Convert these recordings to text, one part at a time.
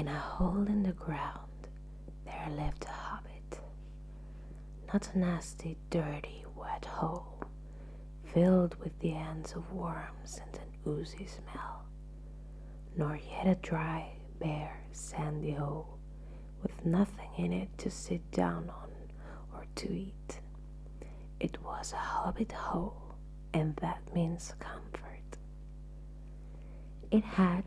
In a hole in the ground there lived a hobbit. Not a nasty, dirty, wet hole, filled with the ends of worms and an oozy smell, nor yet a dry, bare, sandy hole, with nothing in it to sit down on or to eat. It was a hobbit hole, and that means comfort. It had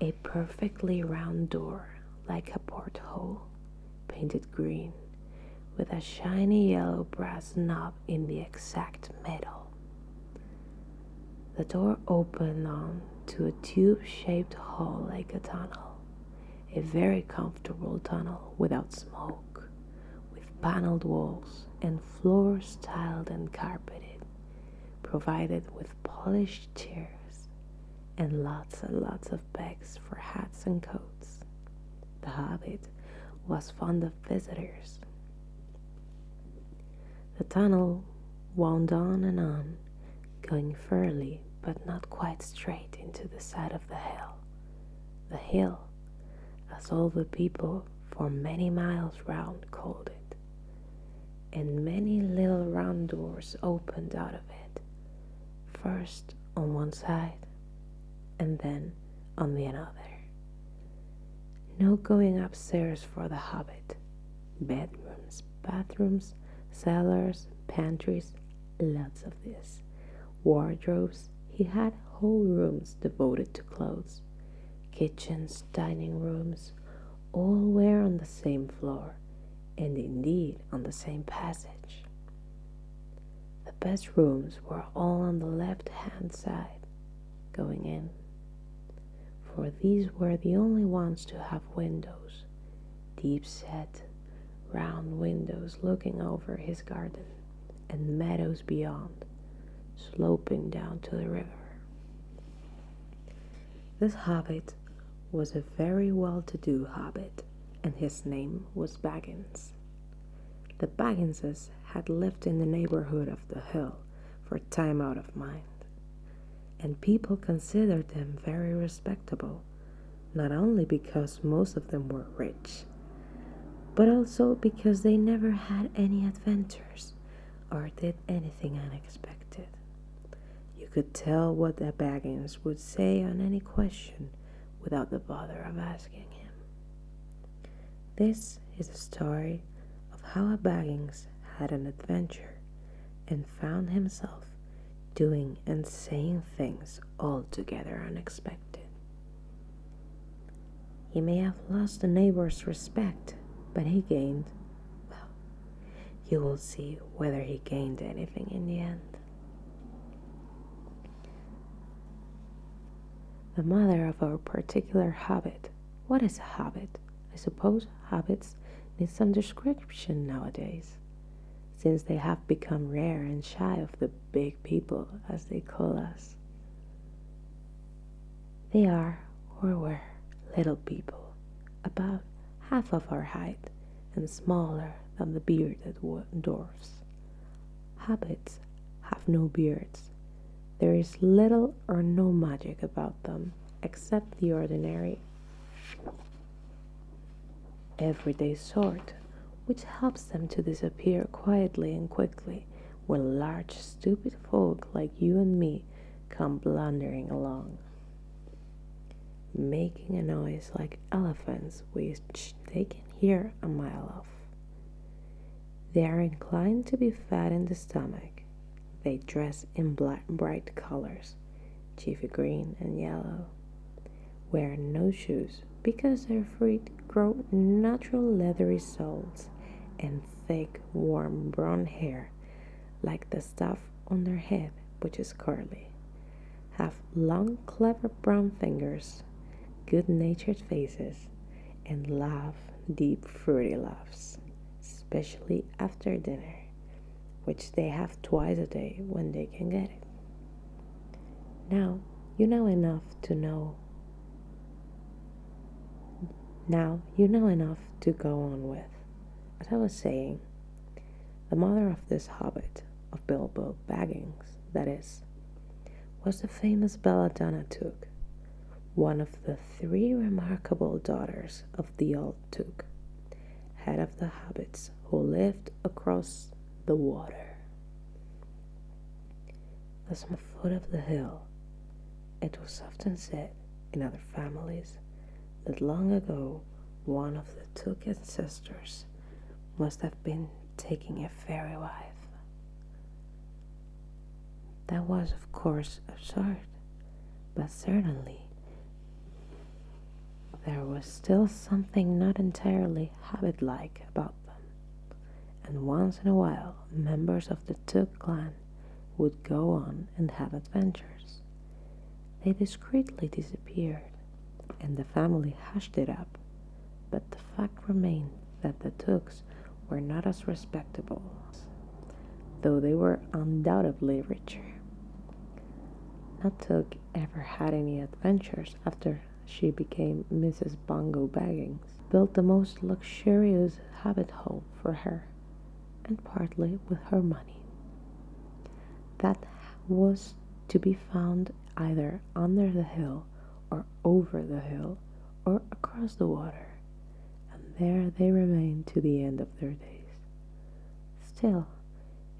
a perfectly round door, like a porthole, painted green, with a shiny yellow brass knob in the exact middle. The door opened on to a tube-shaped hall like a tunnel, a very comfortable tunnel without smoke, with paneled walls and floors tiled and carpeted, provided with polished chairs and lots of bags for hats and coats. The hobbit was fond of visitors. The tunnel wound on and on, going fairly but not quite straight into the side of the hill. The hill, as all the people for many miles round called it, and many little round doors opened out of it, first on one side and then on the other. No going upstairs for the hobbit. Bedrooms, bathrooms, cellars, pantries, lots of this. Wardrobes, he had whole rooms devoted to clothes. Kitchens, dining rooms, all were on the same floor, and indeed on the same passage. The best rooms were all on the left-hand side, going in, for these were the only ones to have windows, deep-set, round windows looking over his garden and meadows beyond, sloping down to the river. This hobbit was a very well-to-do hobbit, and his name was Baggins. The Bagginses had lived in the neighborhood of the hill for time out of mind, and people considered them very respectable, not only because most of them were rich, but also because they never had any adventures or did anything unexpected. You could tell what a Baggins would say on any question without the bother of asking him. This is a story of how a Baggins had an adventure and found himself doing and saying things altogether unexpected. He may have lost the neighbor's respect, but he gained, well, you will see whether he gained anything in the end. The mother of our particular hobbit. What is a hobbit? I suppose hobbits need some description nowadays, since they have become rare and shy of the big people, as they call us. They are, or were, little people, about half of our height and smaller than the bearded dwarfs. Hobbits have no beards. There is little or no magic about them, except the ordinary, everyday sort, which helps them to disappear quietly and quickly when large, stupid folk like you and me come blundering along, making a noise like elephants which they can hear a mile off. They are inclined to be fat in the stomach. They dress in bright colors, chiefly green and yellow, wear no shoes because their feet grow natural leathery soles, and thick, warm brown hair, like the stuff on their head, which is curly, have long, clever brown fingers, good-natured faces, and laugh deep, fruity laughs, especially after dinner, which they have twice a day when they can get it. Now you know enough to go on with. As I was saying, the mother of this hobbit, of Bilbo Baggins, that is, was the famous Belladonna Took, one of the 3 remarkable daughters of the old Took, head of the hobbits who lived across the water. As on the foot of the hill, it was often said in other families that long ago one of the Took ancestors must have been taking a fairy wife. That was, of course, absurd, but certainly there was still something not entirely Hobbit-like about them, and once in a while members of the Took clan would go on and have adventures. They discreetly disappeared, and the family hushed it up, but the fact remained that the Tooks were not as respectable, though they were undoubtedly richer. No Took ever had any adventures after she became Mrs. Bongo Baggins, built the most luxurious Hobbit home for her, and partly with her money. That was to be found either under the hill or over the hill or across the water, and there they remained to the end of their days. Still,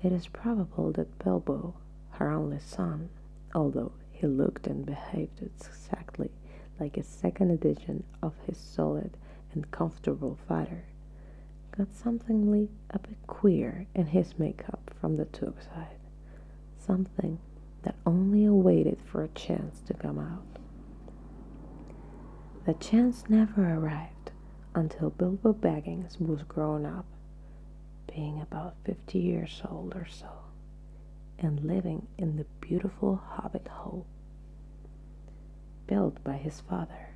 it is probable that Bilbo, her only son, although he looked and behaved exactly like a second edition of his solid and comfortable father, got something a bit queer in his makeup from the Took side, something that only awaited for a chance to come out. The chance never arrived until Bilbo Baggins was grown up, being about 50 years old or so, and living in the beautiful Hobbit hole built by his father,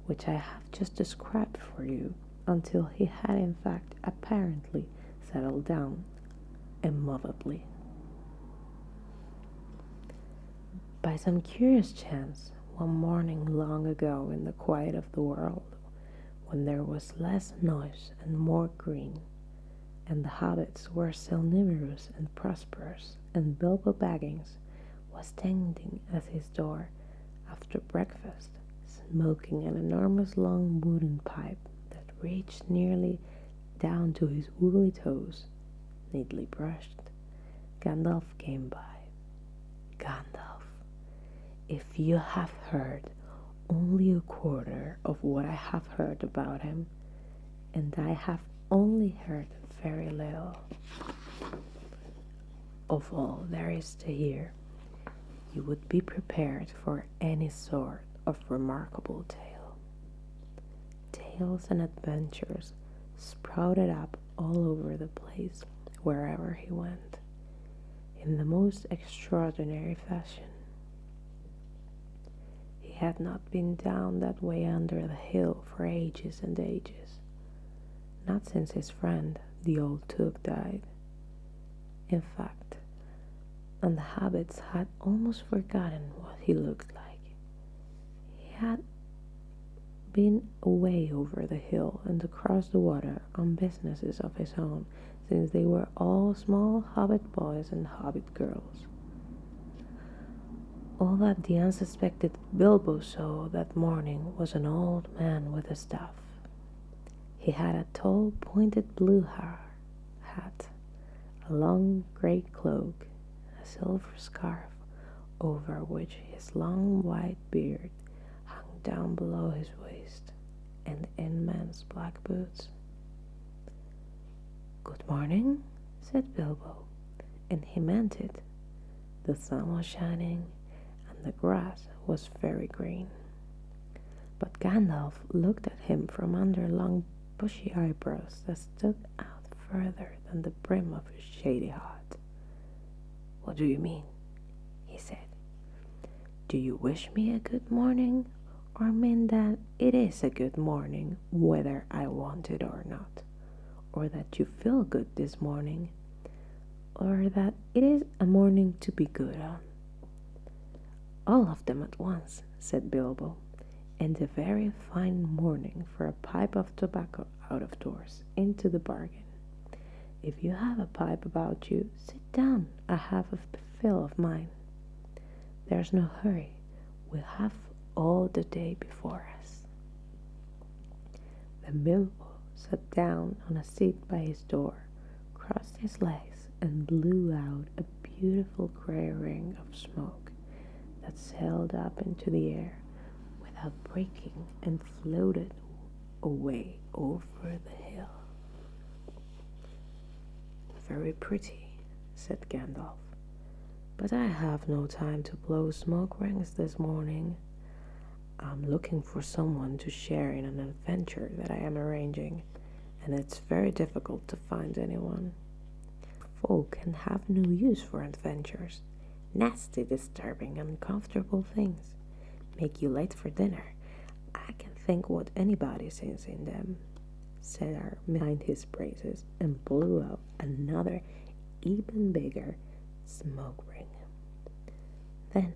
which I have just described for you, until he had in fact apparently settled down immovably. By some curious chance, one morning long ago in the quiet of the world, when there was less noise and more green, and the hobbits were still numerous and prosperous, and Bilbo Baggins was standing at his door after breakfast, smoking an enormous long wooden pipe that reached nearly down to his woolly toes, neatly brushed, Gandalf came by. Gandalf, if you have heard only a quarter of what I have heard about him, and I have only heard very little of all there is to hear, you would be prepared for any sort of remarkable tale. Tales and adventures sprouted up all over the place wherever he went, in the most extraordinary fashion. He had not been down that way under the hill for ages and ages, not since his friend, the old Took, died. In fact, and the hobbits had almost forgotten what he looked like. He had been away over the hill and across the water on businesses of his own since they were all small hobbit boys and hobbit girls. All that the unsuspected Bilbo saw that morning was an old man with a staff. He had a tall, pointed blue hat, a long grey cloak, a silver scarf over which his long white beard hung down below his waist, and immense black boots. "Good morning," said Bilbo, and he meant it. The sun was shining, and the grass was very green. But Gandalf looked at him from under long bushy eyebrows that stuck out further than the brim of his shady hat. "What do you mean?" he said. "Do you wish me a good morning, or mean that it is a good morning whether I want it or not, or that you feel good this morning, or that it is a morning to be good on?" "All of them at once," said Bilbo, "and a very fine morning for a pipe of tobacco out of doors, into the bargain. If you have a pipe about you, sit down, I have a fill of mine. There's no hurry, we'll have all the day before us. Then Bilbo sat down on a seat by his door, crossed his legs, and blew out a beautiful grey ring of smoke that sailed up into the air without breaking and floated away over the hill. Very pretty, said Gandalf, but I have no time to blow smoke rings this morning. I'm looking for someone to share in an adventure that I am arranging, and it's very difficult to find anyone. Folk can have no use for adventures. Nasty, disturbing, uncomfortable things make you late for dinner. I can think what anybody sees in them, said our behind his braces, and blew out another, even bigger smoke ring. Then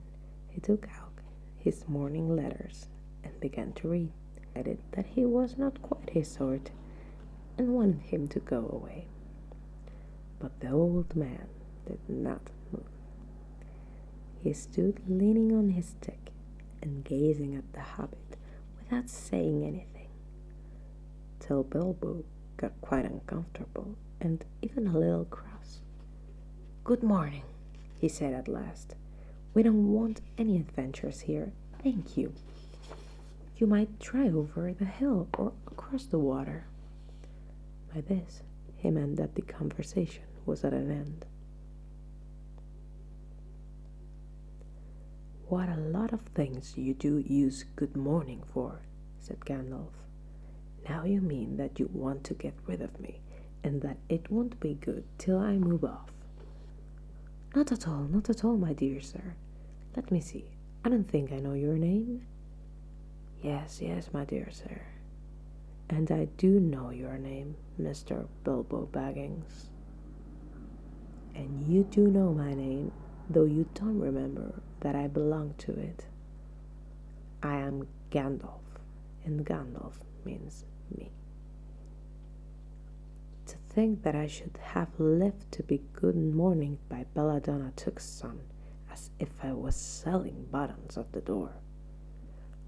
he took out his morning letters and began to read. I decided that he was not quite his sort and wanted him to go away. But the old man did not move. He stood leaning on his stick and gazing at the Hobbit without saying anything, till Bilbo got quite uncomfortable and even a little cross. "Good morning," he said at last. "We don't want any adventures here, thank you. You might try over the hill or across the water." By this, he meant that the conversation was at an end. "What a lot of things you do use good morning for," said Gandalf. "Now you mean that you want to get rid of me, and that it won't be good till I move off." Not at all, my dear sir. Let me see, I don't think I know your name." Yes, my dear sir. And I do know your name, Mr. Bilbo Baggins. And you do know my name, though you don't remember that I belong to it. I am Gandalf, and Gandalf means me. To think that I should have lived to be good morning by Belladonna Took's son, as if I was selling buttons at the door.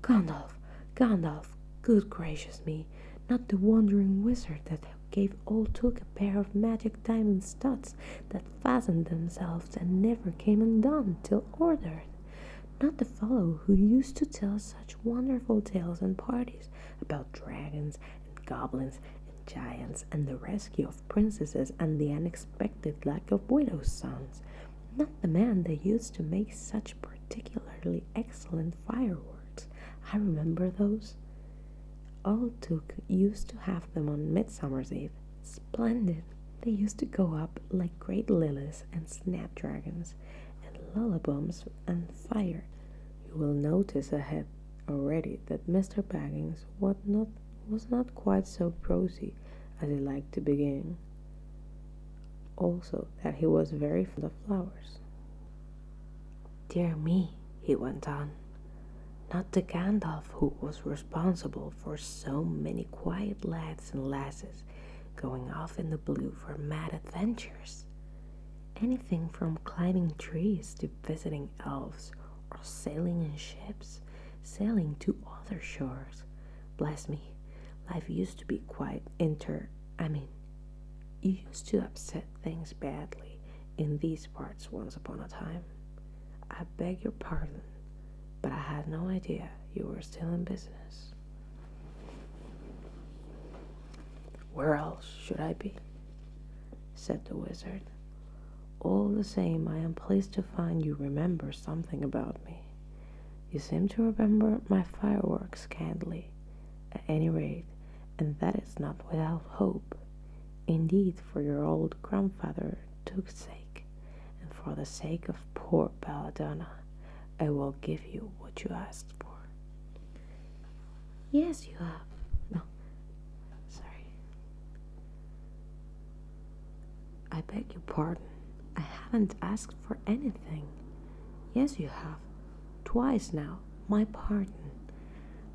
Gandalf, good gracious me, not the wandering wizard that gave old Took a pair of magic diamond studs that fastened themselves and never came undone till ordered. Not the fellow who used to tell such wonderful tales and parties about dragons and goblins and giants and the rescue of princesses and the unexpected lack of widows' sons. Not the man that used to make such particularly excellent fireworks. I remember those. Old Took used to have them on Midsummer's Eve. Splendid. They used to go up like great lilies and snapdragons and lullaboms and fire. You will notice ahead already that Mr. Baggins was not quite so prosy as he liked to begin. Also that he was very fond of flowers. Dear me, he went on. Not the Gandalf who was responsible for so many quiet lads and lasses going off in the blue for mad adventures. Anything from climbing trees to visiting elves or sailing in ships, sailing to other shores. Bless me, life used to be quite you used to upset things badly in these parts once upon a time. I beg your pardon, but I had no idea you were still in business. Where else should I be? Said the wizard. All the same, I am pleased to find you remember something about me. You seem to remember my fireworks scantily, at any rate, and that is not without hope. Indeed, for your old grandfather Took's sake, and for the sake of poor Belladonna, I will give you what you asked for. Yes, you have. No, sorry. I beg your pardon. I haven't asked for anything. Yes, you have. Twice now. My pardon.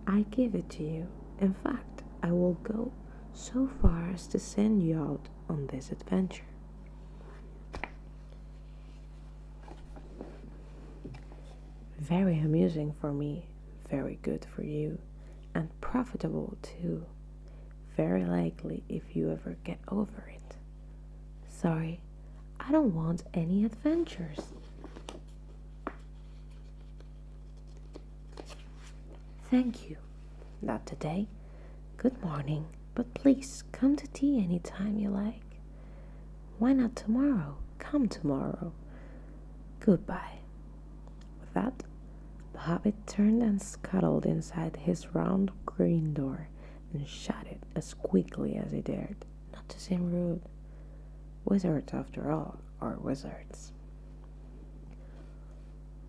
I give it to you. In fact, I will go so far as to send you out on this adventure. Very amusing for me, very good for you, and profitable too. Very likely if you ever get over it. Sorry, I don't want any adventures. Thank you. Not today. Good morning, but please come to tea any time you like. Why not tomorrow? Come tomorrow. Goodbye. With that, the hobbit turned and scuttled inside his round green door and shut it as quickly as he dared, not to seem rude. Wizards, after all, are wizards.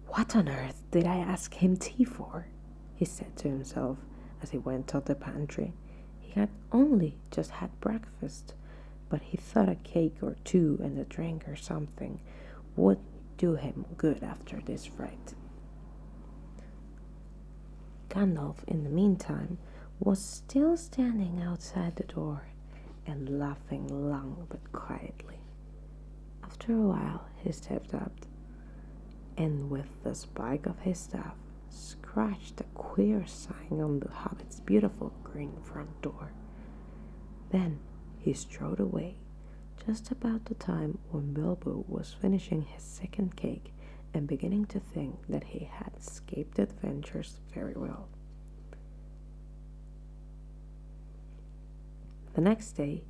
What on earth did I ask him tea for? He said to himself as he went to the pantry. He had only just had breakfast, but he thought a cake or two and a drink or something would do him good after this fright. Gandalf, in the meantime, was still standing outside the door and laughing long but quietly. After a while, he stepped up and with the spike of his staff scratched a queer sign on the hobbit's beautiful green front door. Then he strode away, just about the time when Bilbo was finishing his second cake and beginning to think that he had escaped adventures very well. The next day,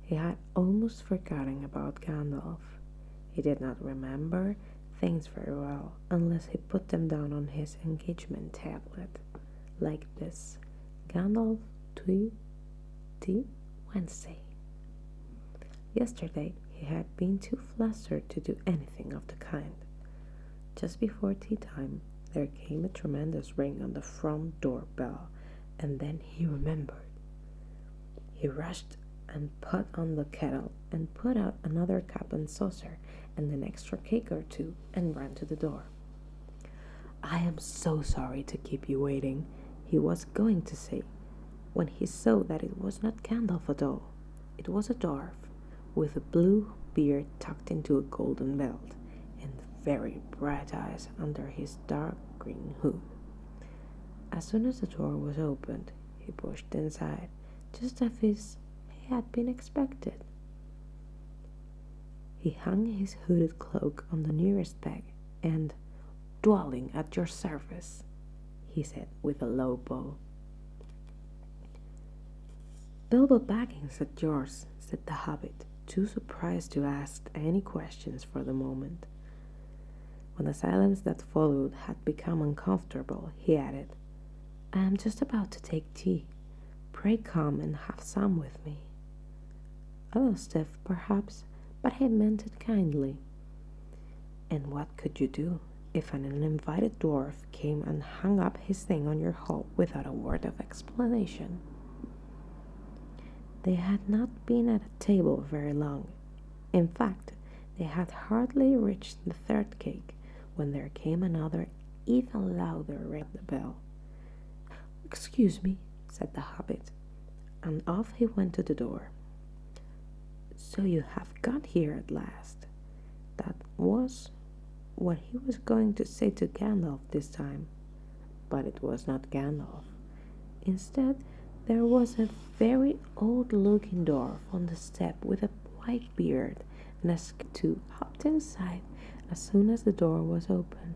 he had almost forgotten about Gandalf. He did not remember things very well unless he put them down on his engagement tablet, like this: Gandalf tea Wednesday. Yesterday, he had been too flustered to do anything of the kind. Just before tea time, there came a tremendous ring on the front door bell, and then he remembered. He rushed and put on the kettle and put out another cup and saucer and an extra cake or two and ran to the door. I am so sorry to keep you waiting, he was going to say, when he saw that it was not Gandalf at all. It was a dwarf with a blue beard tucked into a golden belt and very bright eyes under his dark green hood. As soon as the door was opened, he pushed inside, just as he had been expected. He hung his hooded cloak on the nearest peg and, "Dwelling at your service," he said with a low bow. "Bilbo Baggins at yours," said the hobbit, too surprised to ask any questions for the moment. When the silence that followed had become uncomfortable, he added, "I am just about to take tea. Pray come and have some with me." A little stiff, perhaps, but he meant it kindly. And what could you do if an uninvited dwarf came and hung up his thing on your hall without a word of explanation? They had not been at a table very long. In fact, they had hardly reached the third cake when there came another, even louder ring at the bell. "Excuse me," said the hobbit, and off he went to the door. "So you have got here at last." That was what he was going to say to Gandalf this time, but it was not Gandalf. Instead, there was a very old-looking dwarf on the step with a white beard, and as two hopped inside as soon as the door was open,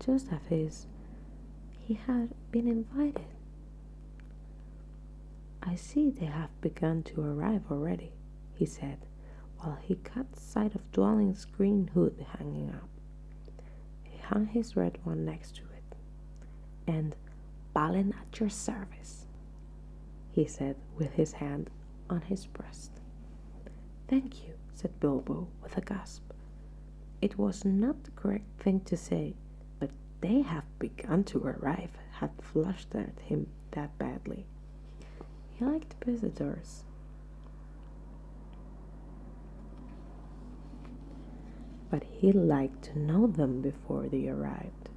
just as he had been invited. "I see they have begun to arrive already," he said, while he caught sight of Dwelling's green hood hanging up. He hung his red one next to it, and "Balin at your service," he said with his hand on his breast. "Thank you," said Bilbo with a gasp. It was not the correct thing to say, but "they have begun to arrive" had flushed at him that badly. He liked visitors, but he liked to know them before they arrived,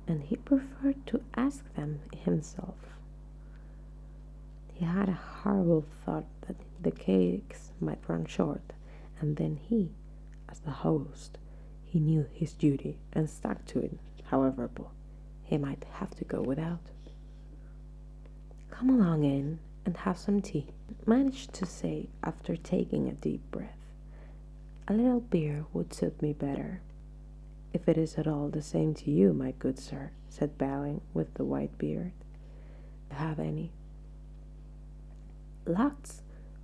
and he preferred to ask them himself. He had a horrible thought that the cakes might run short, and then he, as the host, he knew his duty and stuck to it, however he might have to go without. "Come along in and have some tea," managed to say after taking a deep breath. "A little beer would suit me better." "If it is at all the same to you, my good sir," said Balin with the white beard. "Have any?" "Lots,"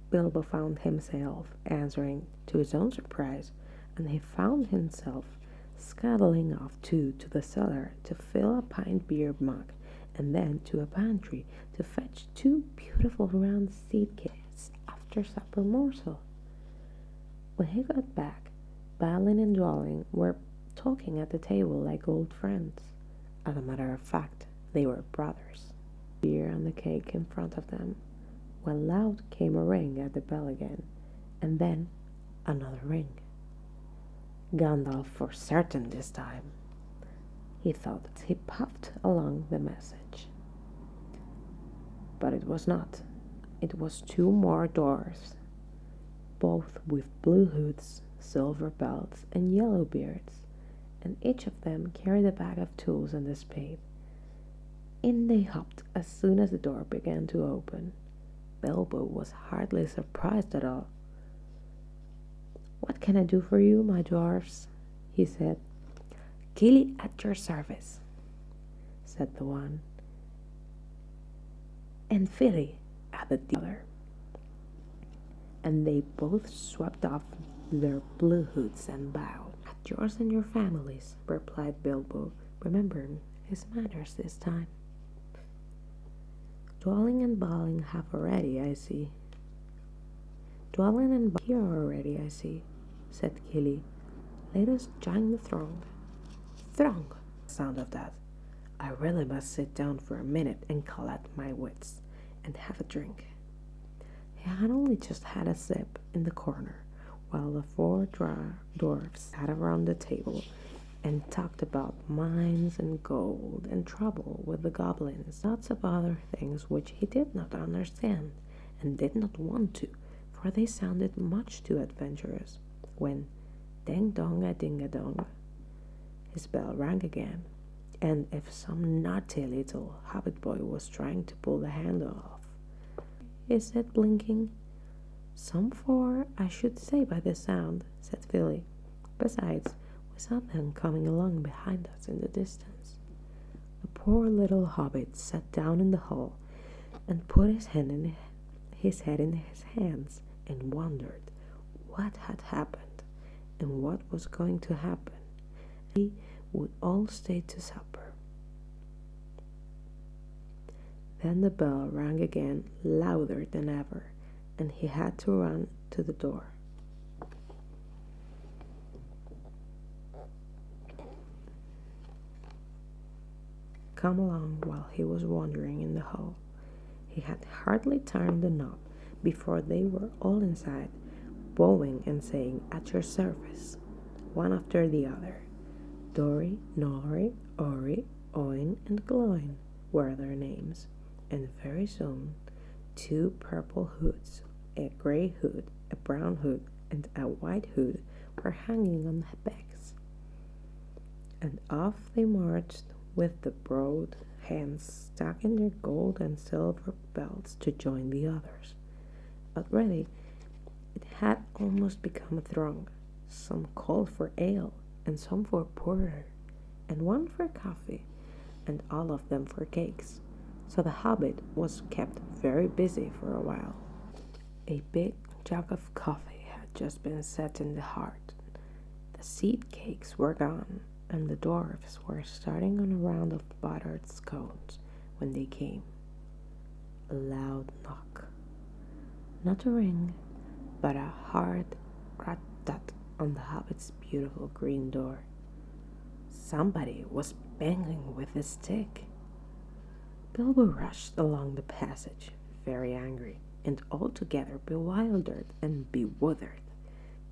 Bilbo found himself answering to his own surprise, and he found himself scuttling off to the cellar to fill a pint beer mug, and then to a pantry to fetch 2 beautiful round seed cakes after supper morsel. When he got back, Balin and Dwalin were talking at the table like old friends. As a matter of fact, they were brothers. Beer and the cake in front of them, when loud came a ring at the bell again, and then another ring. Gandalf for certain this time, he thought as he puffed along the message. But it was not. It was 2 more dwarfs, both with blue hoods, silver belts, and yellow beards, and each of them carried a bag of tools and a spade. In they hopped as soon as the door began to open. Bilbo was hardly surprised at all. "What can I do for you, my dwarfs?" he said. "Gilly at your service," said the one. "And Philly," added the other. And they both swept off their blue hoods and bowed. "At yours and your families," replied Bilbo, remembering his manners this time. "Dwalling and Balin have already, I see." "Dwalin and Balin here already, I see," said Gilly. "Let us join the throng." "Throng!" Sound of that. I really must sit down for a minute and collect my wits and have a drink. He had only just had a sip in the corner, while the 4 dwarfs sat around the table and talked about mines and gold and trouble with the goblins, lots of other things which he did not understand and did not want to, for they sounded much too adventurous, when ding-dong-a-ding-a-dong, his bell rang again, and if some naughty little Hobbit boy was trying to pull the handle off. "Is it blinking?" "Some 4, I should say by the sound," said Philly. "Besides, we saw them coming along behind us in the distance." The poor little hobbit sat down in the hall and put his head in his hands and wondered what had happened and what was going to happen. They would all stay to supper. Then the bell rang again, louder than ever, and he had to run to the door. Come along while he was wandering in the hall. He had hardly turned the knob before they were all inside, bowing and saying, "At your service," one after the other. Dori, Nori, Ori, Oin, and Gloin were their names, and very soon 2 purple hoods, a grey hood, a brown hood, and a white hood were hanging on the pegs. And off they marched with the broad hands stuck in their gold and silver belts to join the others. But really, it had almost become a throng. Some called for ale, and some for porter, and one for coffee, and all of them for cakes. So the hobbit was kept very busy for a while. A big jug of coffee had just been set in the hearth. The seed cakes were gone, and the dwarfs were starting on a round of buttered scones when they came. A loud knock. Not a ring, but a hard rat-tat on the hobbit's beautiful green door. Somebody was banging with a stick. Bilbo rushed along the passage, very angry, and altogether bewildered and bewildered.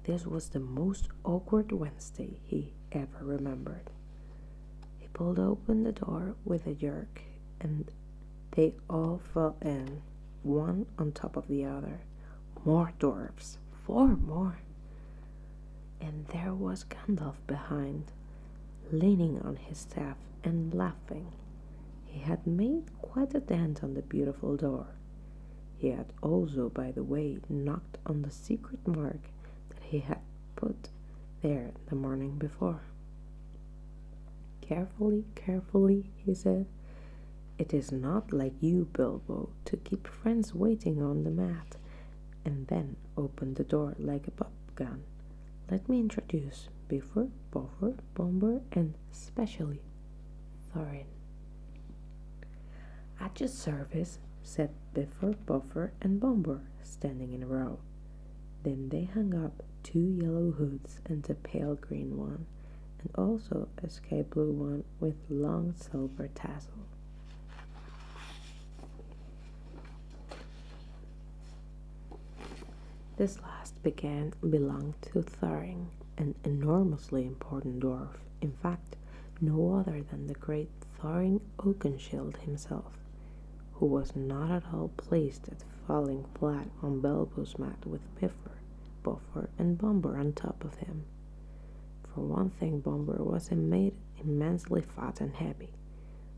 This was the most awkward Wednesday he ever remembered. He pulled open the door with a jerk, and they all fell in, one on top of the other. More dwarfs, 4 more. And there was Gandalf behind, leaning on his staff and laughing. had made quite a dent on the beautiful door. He had also, by the way, knocked on the secret mark that he had put there the morning before. "Carefully, carefully," he said. "It is not like you, Bilbo, to keep friends waiting on the mat," and then opened the door like a pop gun. "Let me introduce Bifur, Bofur, Bomber, and especially Thorin." "At your service," said Bifur, Bofur, and Bomber, standing in a row. Then they hung up 2 yellow hoods and a pale green one, and also a sky blue one with long silver tassel. This last belonged to Thorin, an enormously important dwarf, in fact, no other than the great Thorin Oakenshield himself, who was not at all pleased at falling flat on Bilbo's mat with Bifur, Bofur, and Bomber on top of him. For one thing, Bomber was made immensely fat and heavy.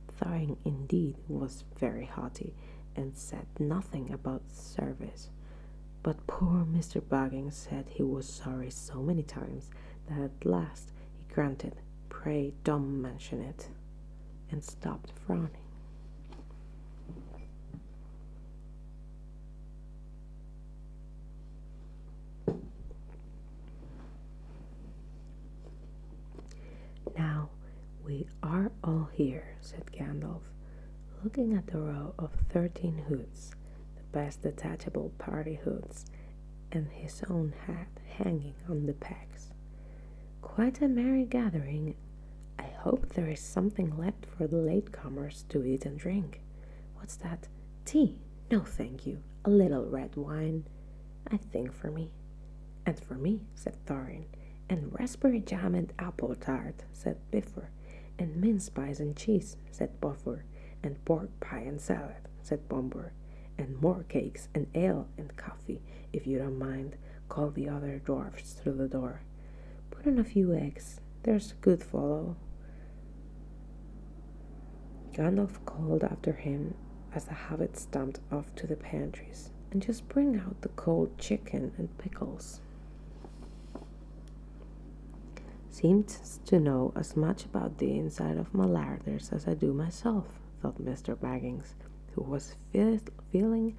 Thorin, indeed, was very haughty and said nothing about service. But poor Mr. Baggins said he was sorry so many times that at last he grunted, "Pray don't mention it," and stopped frowning. "Now we are all here," said Gandalf, looking at the row of 13 hoods, the best detachable party hoods, and his own hat hanging on the pegs. "Quite a merry gathering. I hope there is something left for the latecomers to eat and drink. What's that? Tea? No, thank you. A little red wine, I think, for me." "And for me," said Thorin. "And raspberry jam and apple tart," said Bifur. "And mince pies and cheese," said Bofur. "And pork pie and salad," said Bomber. "And more cakes and ale and coffee, if you don't mind," called the other dwarfs through the door. "Put in a few eggs, there's a good fellow." Gandalf called after him as the Hobbit stumped off to the pantries, "And just bring out the cold chicken and pickles." "Seems to know as much about the inside of my larders as I do myself," thought Mr. Baggins, who was feeling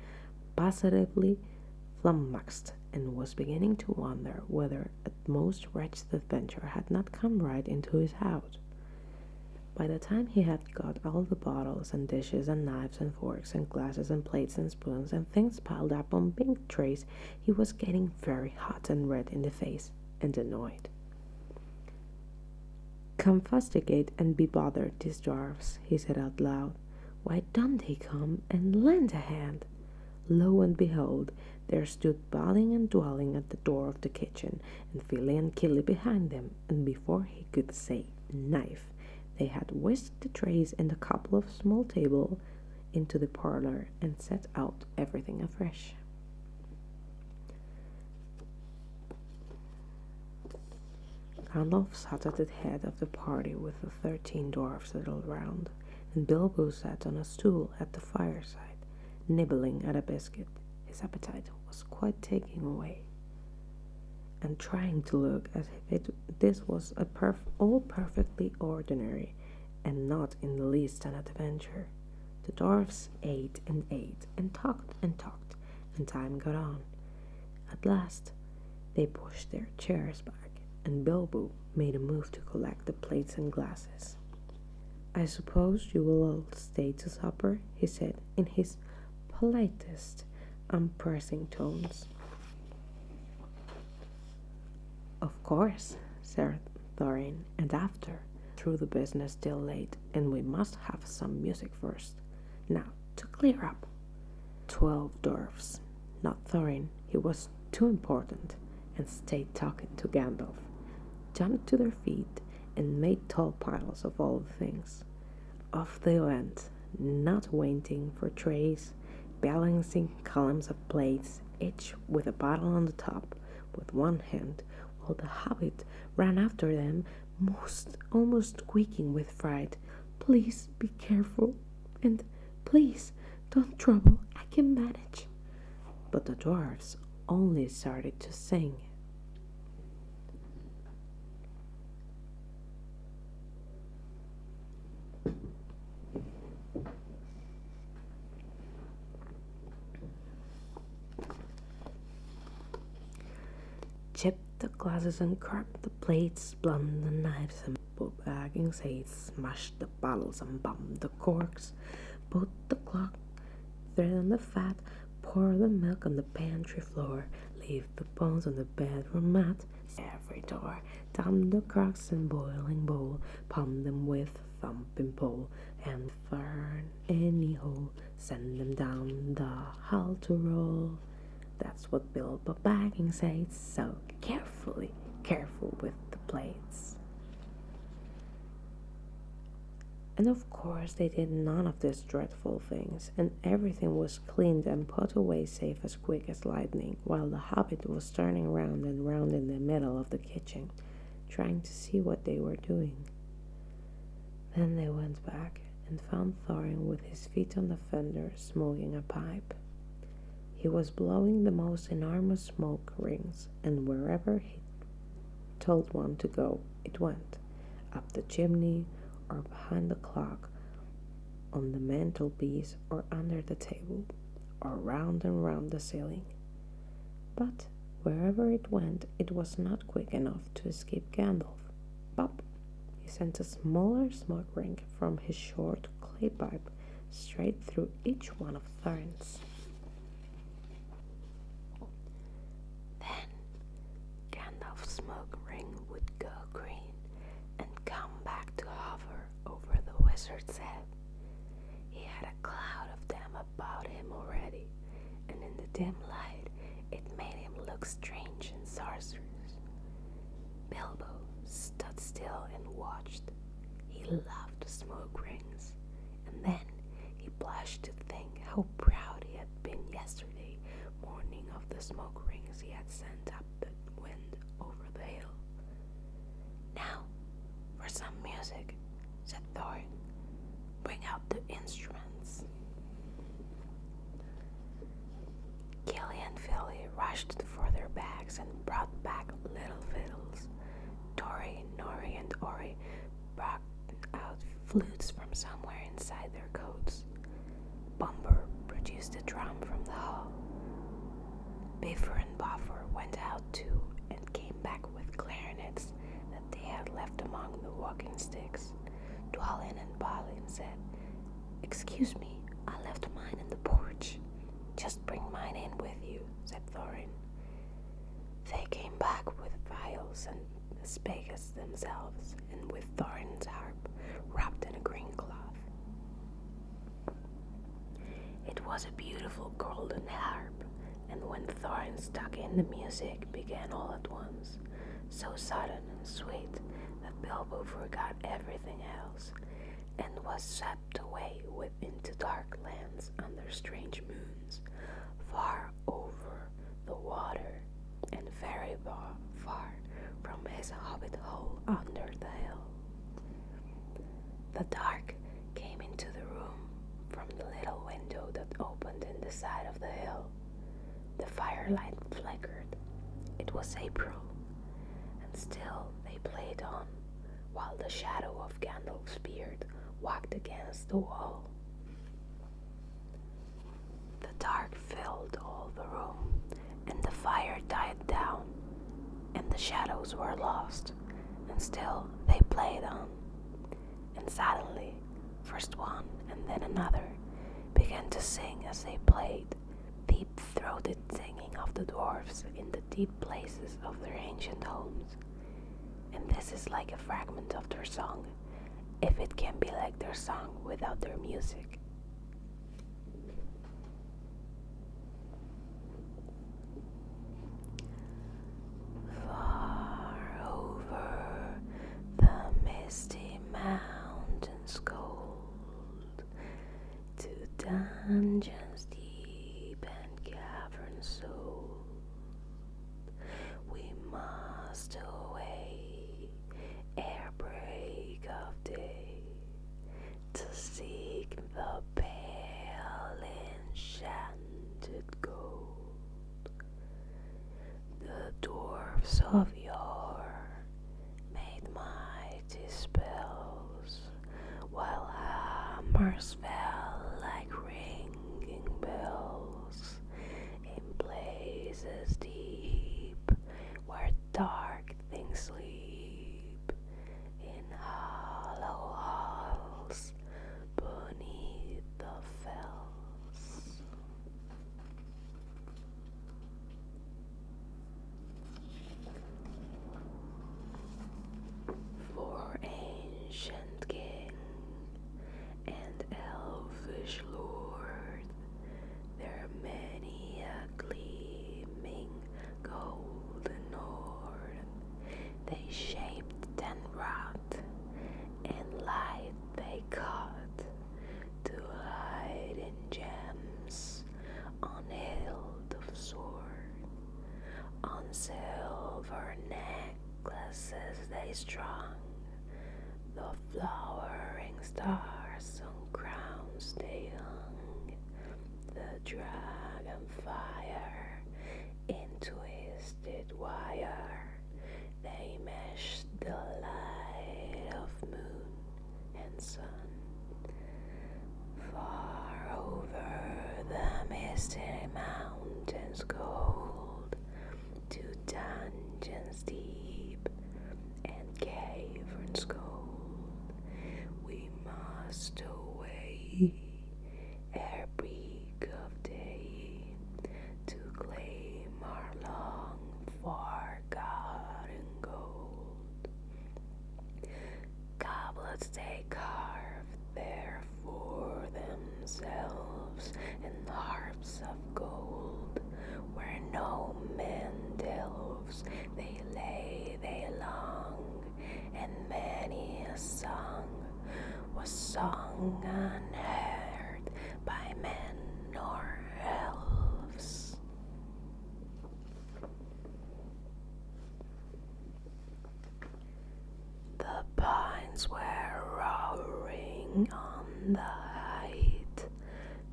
positively flummoxed and was beginning to wonder whether at most wretched adventure had not come right into his house. By the time he had got all the bottles and dishes and knives and forks and glasses and plates and spoons and things piled up on big trays, he was getting very hot and red in the face and annoyed. "Come fustigate and be bothered, these dwarfs," he said out loud. "Why don't they come and lend a hand?" Lo and behold, there stood Balin and Dwelling at the door of the kitchen, and Fili and Kili behind them, and before he could say knife, they had whisked the trays and a couple of small tables into the parlor and set out everything afresh. Gandalf sat at the head of the party with the 13 dwarfs huddled round, and Bilbo sat on a stool at the fireside, nibbling at a biscuit. His appetite was quite taken away, and trying to look as if this was all perfectly ordinary, and not in the least an adventure. The dwarfs ate and talked, and time got on. At last, they pushed their chairs back, and Bilbo made a move to collect the plates and glasses. "I suppose you will all stay to supper," he said in his politest, unpressing tones. "Of course," said Thorin, "and after, through the business till late, and we must have some music first. Now, to clear up." 12 dwarfs, not Thorin, he was too important, and stayed talking to Gandalf, jumped to their feet and made tall piles of all the things. Off they went, not waiting for trays, balancing columns of plates, each with a bottle on the top, with one hand, while the Hobbit ran after them, almost squeaking with fright. "Please be careful. and please don't trouble, I can manage." But the dwarfs only started to sing. Chip the glasses and crack the plates, blunt the knives and put baggins ate, smash the bottles and bump the corks, put the clock thread on the fat, pour the milk on the pantry floor, leave the bones on the bedroom mat, every door, dump the crocks in boiling bowl, pump them with thumping pole, and burn any hole, send them down the hall to roll. That's what Bilbo Baggins says, so careful with the plates. And of course they did none of these dreadful things, and everything was cleaned and put away safe as quick as lightning, while the Hobbit was turning round and round in the middle of the kitchen, trying to see what they were doing. Then they went back and found Thorin with his feet on the fender, smoking a pipe. He was blowing the most enormous smoke rings, and wherever he told one to go, it went, up the chimney, or behind the clock, on the mantelpiece, or under the table, or round and round the ceiling. But wherever it went, it was not quick enough to escape Gandalf. Pop! He sent a smaller smoke ring from his short clay pipe straight through each one of Thorin's. Then Gandalf's smoke ring would go green and come back to hover over the wizard's head. He had a cloud of them about him already, and in the dim light it made him look strange and sorcerous. Bilbo stood still and watched. He loved smoke rings, and then he blushed to think how proud he had been yesterday morning of the smoke rings he had sent up the wind over the hill. "Now for some music," said Thorin. "Bring out the instruments." Gilly and Philly rushed for their bags and brought back little fiddles. Tori, Nori, and Ori brought out flutes from somewhere inside their coats. Bumper produced a drum from the hall. Biffer and Buffer went out too and came back with clarinets that they had left among the walking sticks. Dwalin and Balin said, "Excuse me, I left mine in the porch." "Just bring mine in with you," said Thorin. They came back with vials and as big as themselves, and with Thorin's harp wrapped in a green cloth. It was a beautiful golden harp, and when Thorin stuck in, the music began all at once, so sudden and sweet that Bilbo forgot everything else and was swept away into dark lands under strange moons, far over the water and very far from his hobbit hole under the hill. The dark came into the room from the little window that opened in the side of the hill. The firelight flickered. It was April, and still they played on, while the shadow of Gandalf's beard walked against the wall. The dark filled all the room, and the fire died down, and the shadows were lost, and still they played on. And suddenly, first one and then another began to sing as they played, deep-throated singing of the dwarfs in the deep places of their ancient homes. And this is like a fragment of their song, if it can be like their song without their music. Far over the misty mountains cold, to dungeons deep and caverns sold, we must away ere break of day, to seek the of yore made mighty spells, while hammers fell like ringing bells in places deep where dark things sleep, in hollow halls beneath the fells. For ancient king and elvish lord, there many a gleaming golden horde. They shaped and wrought, and light they cut, to hide in gems on hilt of sword. On silver necklaces they strung, the flowering stars on crowns they hung. The dragon fire in twisted wire, they meshed the light of moon and sun. Far over the misty mountains gold, to dungeons deep and caverns cold, we must away ere break of day, to claim our long forgotten gold. Goblets they carved there for themselves, and harps of gold where no man delves. They lay long, and many a song was sung unheard by men or elves. The pines were roaring on the height,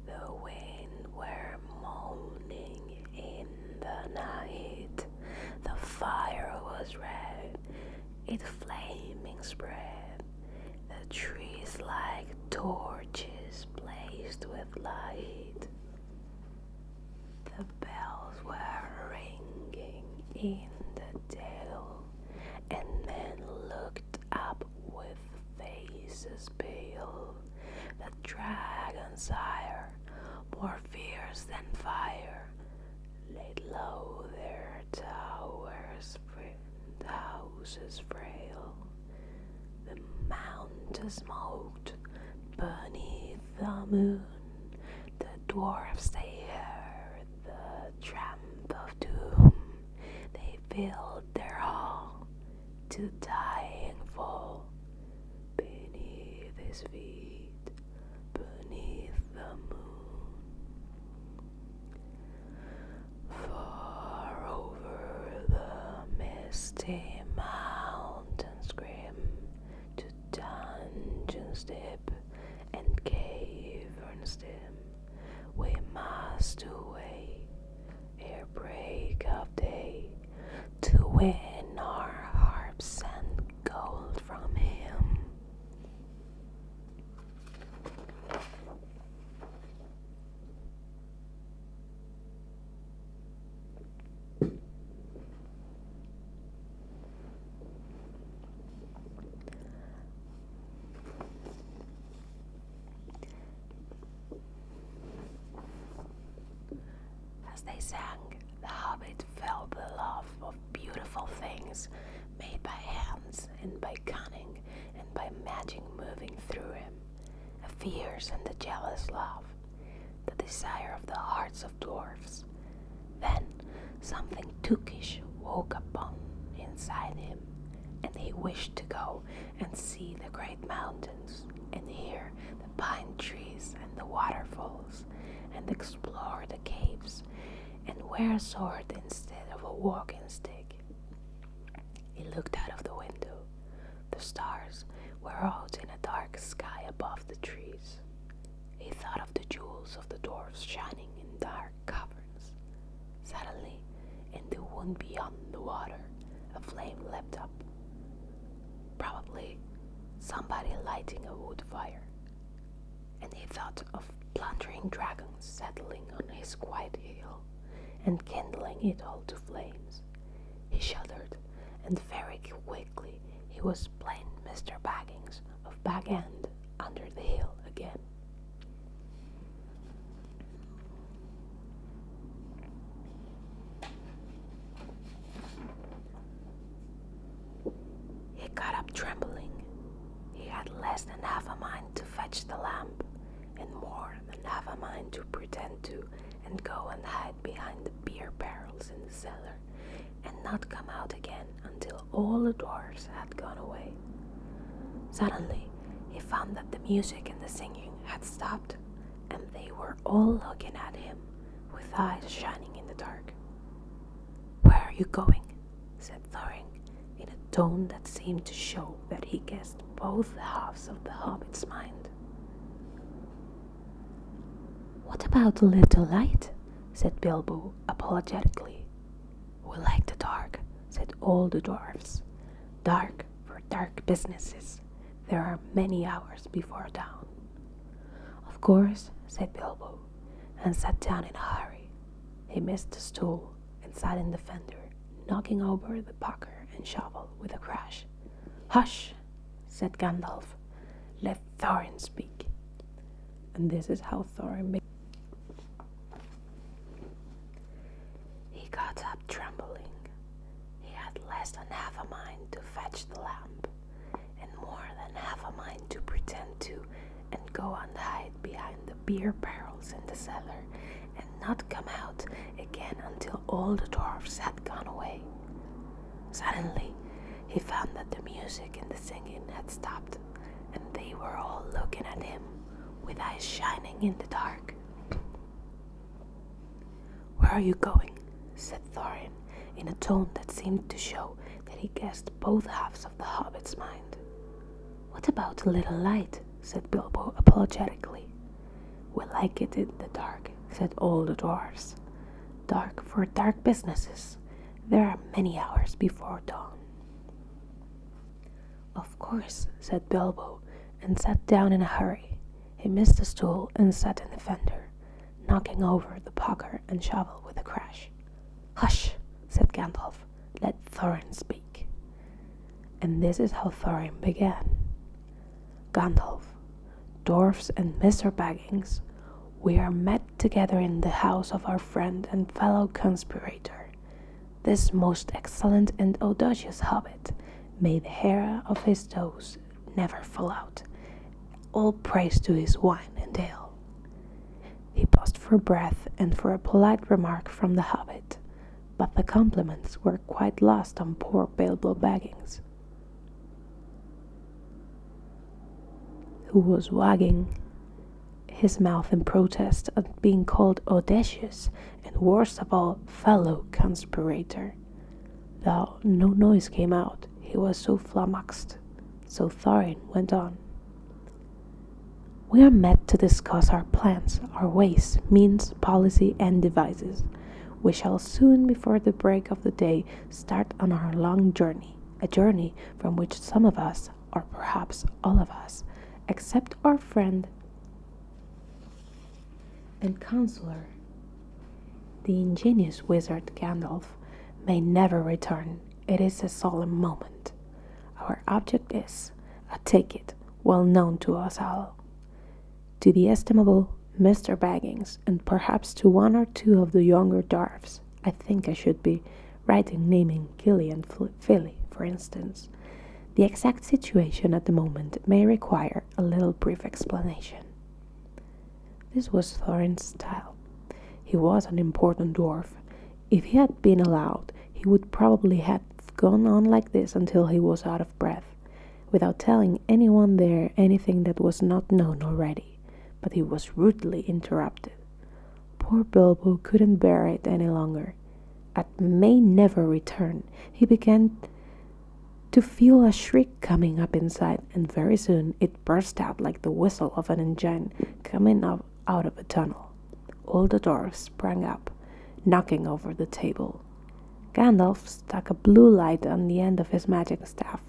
the wind were moaning in the night. The fire was red, it flaming spread, the trees like torches blazed with light. The bells were ringing in the dale, and men looked up with faces pale. The dragon's ire, more fierce than fire, laid low their towers, houses frail. The mountains smoked beneath the moon. The dwarfs they heard the tramp of doom. They filled their hall to dying fall beneath his feet, beneath the moon. Far over the misty mountains grim, to dungeons deep and caverns dim, we must away ere break of day, to win our harps and gold from him. As they sang, the Hobbit felt the love of beautiful things made by hands and by cunning and by magic moving through him, a fierce and a jealous love, the desire of the hearts of dwarfs. Then something tookish woke upon inside him, and he wished to go and see the great mountains, and hear the pine trees and the waterfalls, and explore the caves, and wear a sword instead of a walking stick. He looked out of the window. The stars were out in a dark sky above the trees. He thought of the jewels of the dwarfs shining in dark caverns. Suddenly, in the wood beyond the water, flame leapt up. Probably somebody lighting a wood fire. And he thought of plundering dragons settling on his quiet hill and kindling it all to flames. He shuddered, and very quickly he was plain Mr. Baggins of Bag End under the hill again. He got up trembling. He had less than half a mind to fetch the lamp, and more than half a mind to pretend to and go and hide behind the beer barrels in the cellar, and not come out again until all the dwarfs had gone away. Suddenly, he found that the music and the singing had stopped, and they were all looking at him with eyes shining in the dark. "Where are you going?" said Thorin, in a tone that seemed to show that he guessed both halves of the Hobbit's mind. "What about a little light?" said Bilbo apologetically. "We like the dark," said all the dwarfs. "Dark for dark businesses. There are many hours before dawn." "Of course," said Bilbo, and sat down in a hurry. He missed the stool and sat in the fender, knocking over the pucker and shovel with a crash. "Hush!" said Gandalf. "Let Thorin speak." And this is how Thorin began. He got up trembling. He had less than half a mind to fetch the lamp, and more than half a mind to pretend to and go and hide behind the beer barrels in the cellar, and not come out again until all the dwarfs had gone away. Suddenly, he found that the music and the singing had stopped, and they were all looking at him with eyes shining in the dark. "Where are you going?" said Thorin, in a tone that seemed to show that he guessed both halves of the Hobbit's mind. "What about a little light?" said Bilbo apologetically. "We like it in the dark," said all the dwarfs. "Dark for dark businesses. There are many hours before dawn." "Of course," said Bilbo, and sat down in a hurry. He missed the stool and sat in the fender, knocking over the pucker and shovel with a crash. "Hush!" said Gandalf. "Let Thorin speak." And this is how Thorin began. "Gandalf, dwarfs and Mr. Baggins, we are met together in the house of our friend and fellow conspirator, this most excellent and audacious hobbit. May the hair of his toes never fall out. All praise to his wine and ale." He paused for breath and for a polite remark from the hobbit, but the compliments were quite lost on poor Bilbo Baggins, who was wagging his mouth in protest at being called audacious and, worst of all, fellow conspirator. Though no noise came out, he was so flummoxed. So Thorin went on. "We are met to discuss our plans, our ways, means, policy, and devices. We shall soon, before the break of the day, start on our long journey, a journey from which some of us, or perhaps all of us, except our friend and counselor, the ingenious wizard Gandalf, may never return. It is a solemn moment. Our object is, I take it, well known to us all. To the estimable Mr. Baggins, and perhaps to one or two of the younger dwarfs, I think I should be right in naming Gilly and Philly, for instance. The exact situation at the moment may require a little brief explanation." This was Thorin's style. He was an important dwarf. If he had been allowed, he would probably have gone on like this until he was out of breath, without telling anyone there anything that was not known already. But he was rudely interrupted. Poor Bilbo couldn't bear it any longer. At "may never return," he began to feel a shriek coming up inside, and very soon it burst out like the whistle of an engine coming out of a tunnel. All the dwarfs sprang up, knocking over the table. Gandalf stuck a blue light on the end of his magic staff,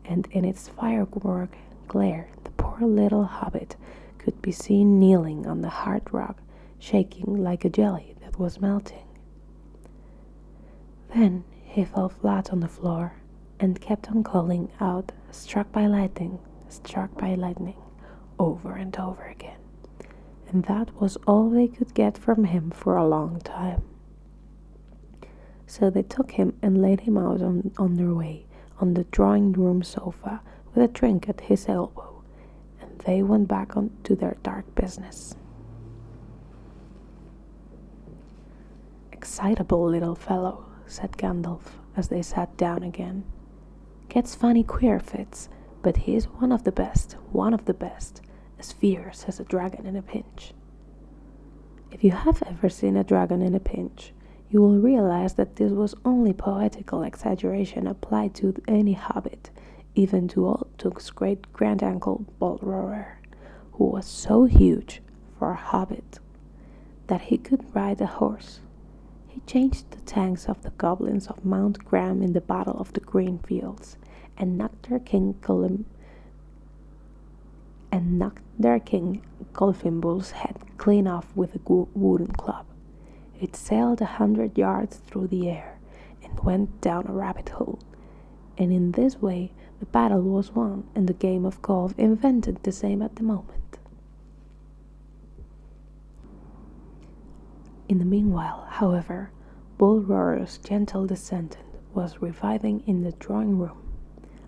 and in its firework glare, the poor little hobbit could be seen kneeling on the hard rock, shaking like a jelly that was melting. Then he fell flat on the floor and kept on calling out, struck by lightning, over and over again. And that was all they could get from him for a long time. So they took him and laid him out on their way on the drawing room sofa with a drink at his elbow, and they went back on to their dark business. "Excitable little fellow," said Gandalf as they sat down again. "Gets funny queer fits, but he is one of the best, as fierce as a dragon in a pinch." If you have ever seen a dragon in a pinch, you will realize that this was only poetical exaggeration applied to any hobbit, even to old Took's great-granduncle Bolroer, who was so huge, for a hobbit, that he could ride a horse. He changed the tanks of the goblins of Mount Graham in the Battle of the Green Fields, and knocked their king Golfinbul's head clean off with a wooden club. It sailed 100 yards through the air and went down a rabbit hole, and in this way the battle was won and the game of golf invented the same at the moment. In the meanwhile, however, Bolroer's gentle descendant was reviving in the drawing room.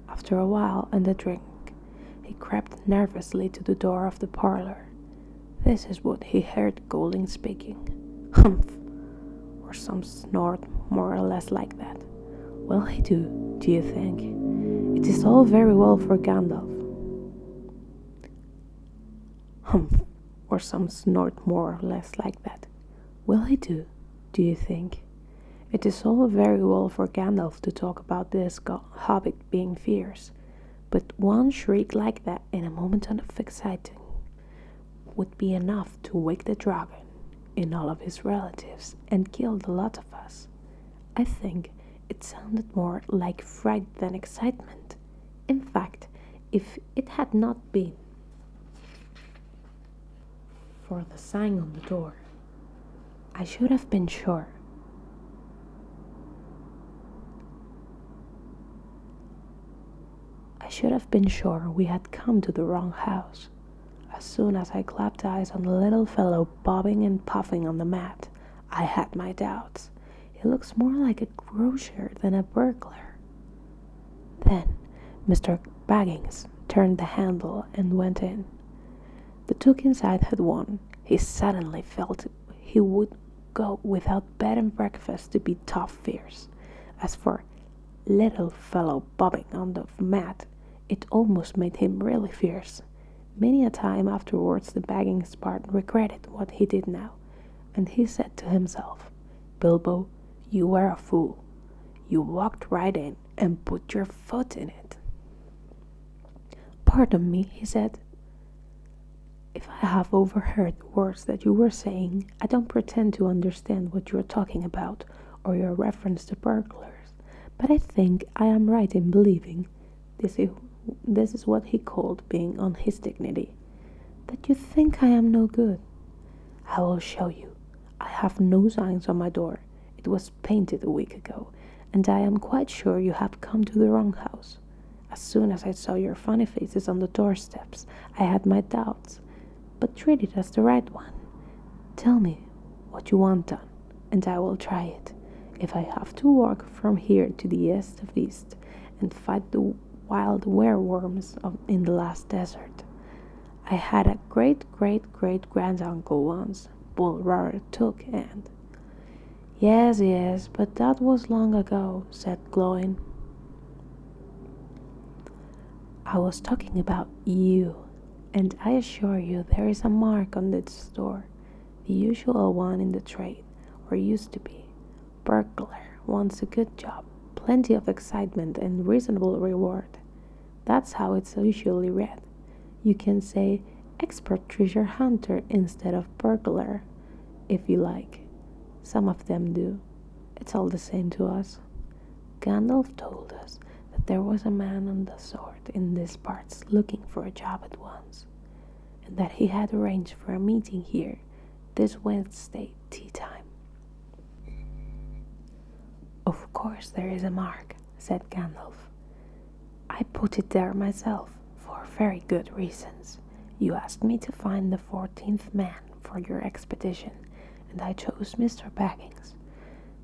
After a while and a drink, he crept nervously to the door of the parlor. This is what he heard Golding speaking. "Humph," or some snort more or less like that. "Will he do you think? It is all very well for Gandalf." "Humph," or some snort more or less like that. "Will he do you think? It is all very well for Gandalf to talk about this hobbit being fierce, but one shriek like that in a moment of exciting would be enough to wake the dragon in all of his relatives and kill the lot of us. I think it sounded more like fright than excitement. In fact, if it had not been for the sign on the door, I should have been sure. We had come to the wrong house. As soon as I clapped eyes on the little fellow bobbing and puffing on the mat, I had my doubts. He looks more like a grocer than a burglar." Then Mr. Baggins turned the handle and went in. The Took inside had won. He suddenly felt he would go without bed and breakfast to be tough fierce. As for little fellow bobbing on the mat, it almost made him really fierce. Many a time afterwards the Baggins part regretted what he did now, and he said to himself, "Bilbo, you were a fool. You walked right in and put your foot in it." "Pardon me," he said. "If I have overheard the words that you were saying, I don't pretend to understand what you are talking about or your reference to burglars, but I think I am right in believing this is what he called being on his dignity. That you think I am no good. I will show you. I have no signs on my door. It was painted a week ago, and I am quite sure you have come to the wrong house. As soon as I saw your funny faces on the doorsteps, I had my doubts, but treat it as the right one. Tell me what you want done, and I will try it. If I have to walk from here to the east of east and fight the wild werewolves in the last desert. I had a great-great-great-granduncle once, Bolroer Took, and—" Yes, but that was long ago," said Glóin. "I was talking about you, and I assure you there is a mark on this door, the usual one in the trade, or used to be. Burglar wants a good job, plenty of excitement and reasonable reward. That's how it's usually read. You can say expert treasure hunter instead of burglar, if you like. Some of them do. It's all the same to us. Gandalf told us that there was a man on the sword in these parts looking for a job at once, and that he had arranged for a meeting here this Wednesday tea time. Of course there is a mark, said Gandalf. I put it there myself, for very good reasons. You asked me to find the 14th man for your expedition, and I chose Mr. Baggins.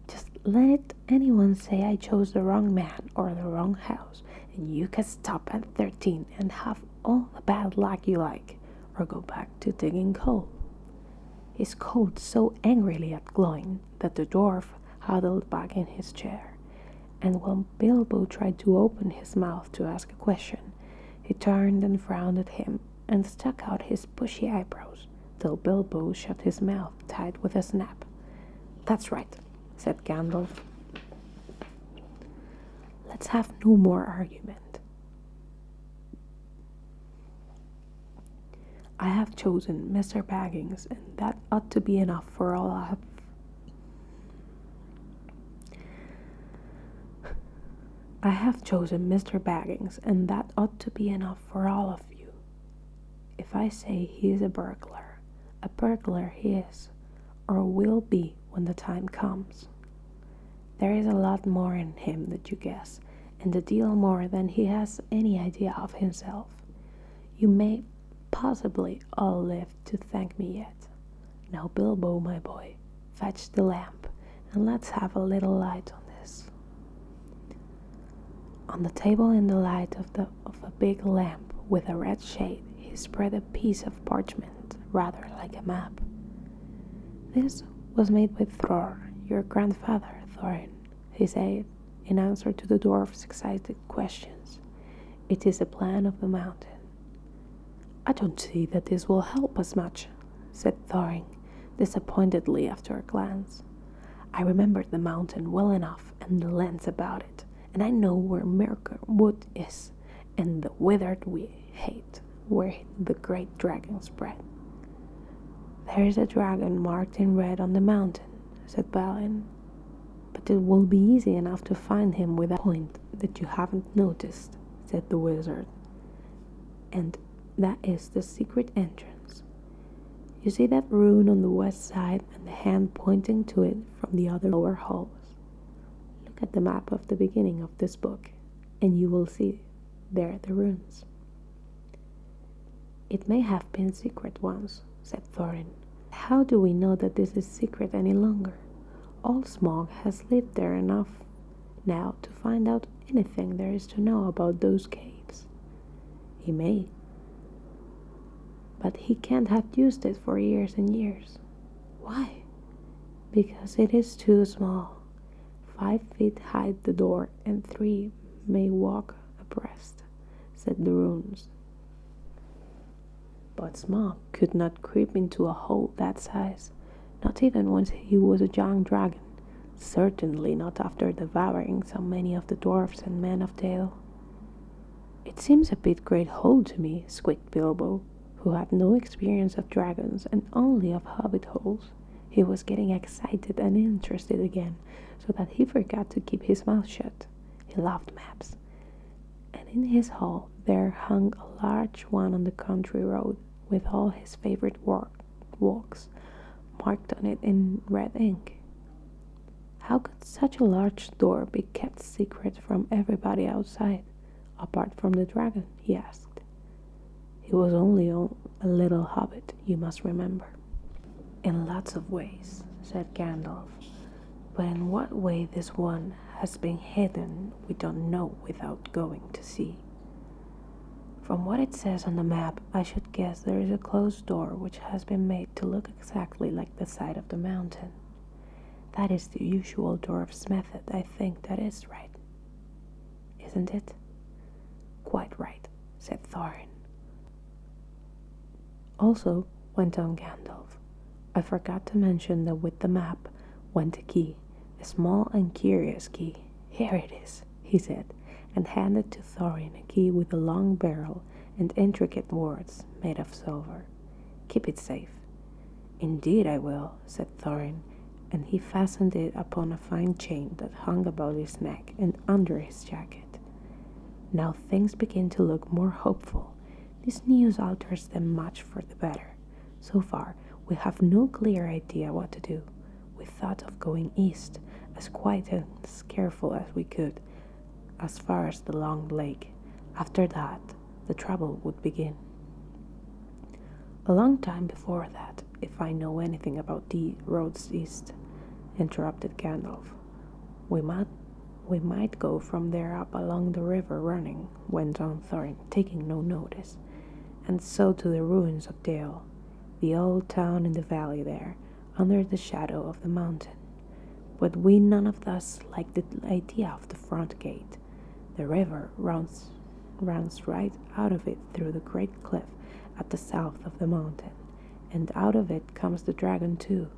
Just let anyone say I chose the wrong man or the wrong house, and you can stop at 13 and have all the bad luck you like, or go back to digging coal. He scolded so angrily at Gloin that the dwarf huddled back in his chair, and when Bilbo tried to open his mouth to ask a question, he turned and frowned at him and stuck out his bushy eyebrows, till Bilbo shut his mouth tight with a snap. That's right, said Gandalf. Let's have no more argument. I have chosen Mr. Baggins, and that ought to be enough for all I have. I have chosen Mr. Baggins, and that ought to be enough for all of you. If I say he is a burglar he is, or will be when the time comes. There is a lot more in him than you guess, and a deal more than he has any idea of himself. You may possibly all live to thank me yet. Now, Bilbo, my boy, fetch the lamp, and let's have a little light on this. On the table, in the light of a big lamp with a red shade, he spread a piece of parchment, rather like a map. This was made by Thror, your grandfather, Thorin, he said, in answer to the dwarf's excited questions. It is a plan of the mountain. I don't see that this will help us much, said Thorin, disappointedly after a glance. I remembered the mountain well enough and the lands about it, and I know where Mirkr Wood is, and the withered we hate, where the great dragon spread. There is a dragon marked in red on the mountain, said Balin, but it will be easy enough to find him with a point that you haven't noticed, said the wizard. And that is the secret entrance. You see that rune on the west side and the hand pointing to it from the other lower halls. Look at the map of the beginning of this book, and you will see there the runes. It may have been secret once, said Thorin. How do we know that this is secret any longer? All Smaug has lived there enough now to find out anything there is to know about those caves. He may, but he can't have used it for years and years. Why? Because it is too small. 5 feet hide the door, and 3 may walk abreast, said the runes. But Smaug could not creep into a hole that size, not even when he was a young dragon, certainly not after devouring so many of the dwarfs and men of Dale. It seems a bit great hole to me, squeaked Bilbo, who had no experience of dragons and only of hobbit holes. He was getting excited and interested again, so that he forgot to keep his mouth shut. He loved maps. And in his hall there hung a large one on the country road, with all his favorite walks marked on it in red ink. How could such a large door be kept secret from everybody outside, apart from the dragon? He asked. He was only a little hobbit, you must remember. In lots of ways, said Gandalf, but in what way this one has been hidden we don't know without going to see. From what it says on the map, I should guess there is a closed door which has been made to look exactly like the side of the mountain. That is the usual dwarf's method. I think that is right. Isn't it? Quite right, said Thorin. Also, went on Gandalf, I forgot to mention that with the map went a key, a small and curious key. Here it is, he said, and handed to Thorin a key with a long barrel and intricate wards made of silver. Keep it safe. Indeed I will, said Thorin, and he fastened it upon a fine chain that hung about his neck and under his jacket. Now things begin to look more hopeful. This news alters them much for the better. So far, we have no clear idea what to do. We thought of going east, as quiet and as careful as we could, as far as the long lake. After that, the trouble would begin. A long time before that, if I know anything about the roads east, interrupted Gandalf. We might go from there up along the river running, went on Thorin, taking no notice, and so to the ruins of Dale, the old town in the valley there, under the shadow of the mountain. But we none of us like the idea of the front gate. The river runs right out of it through the great cliff at the south of the mountain, and out of it comes the dragon too,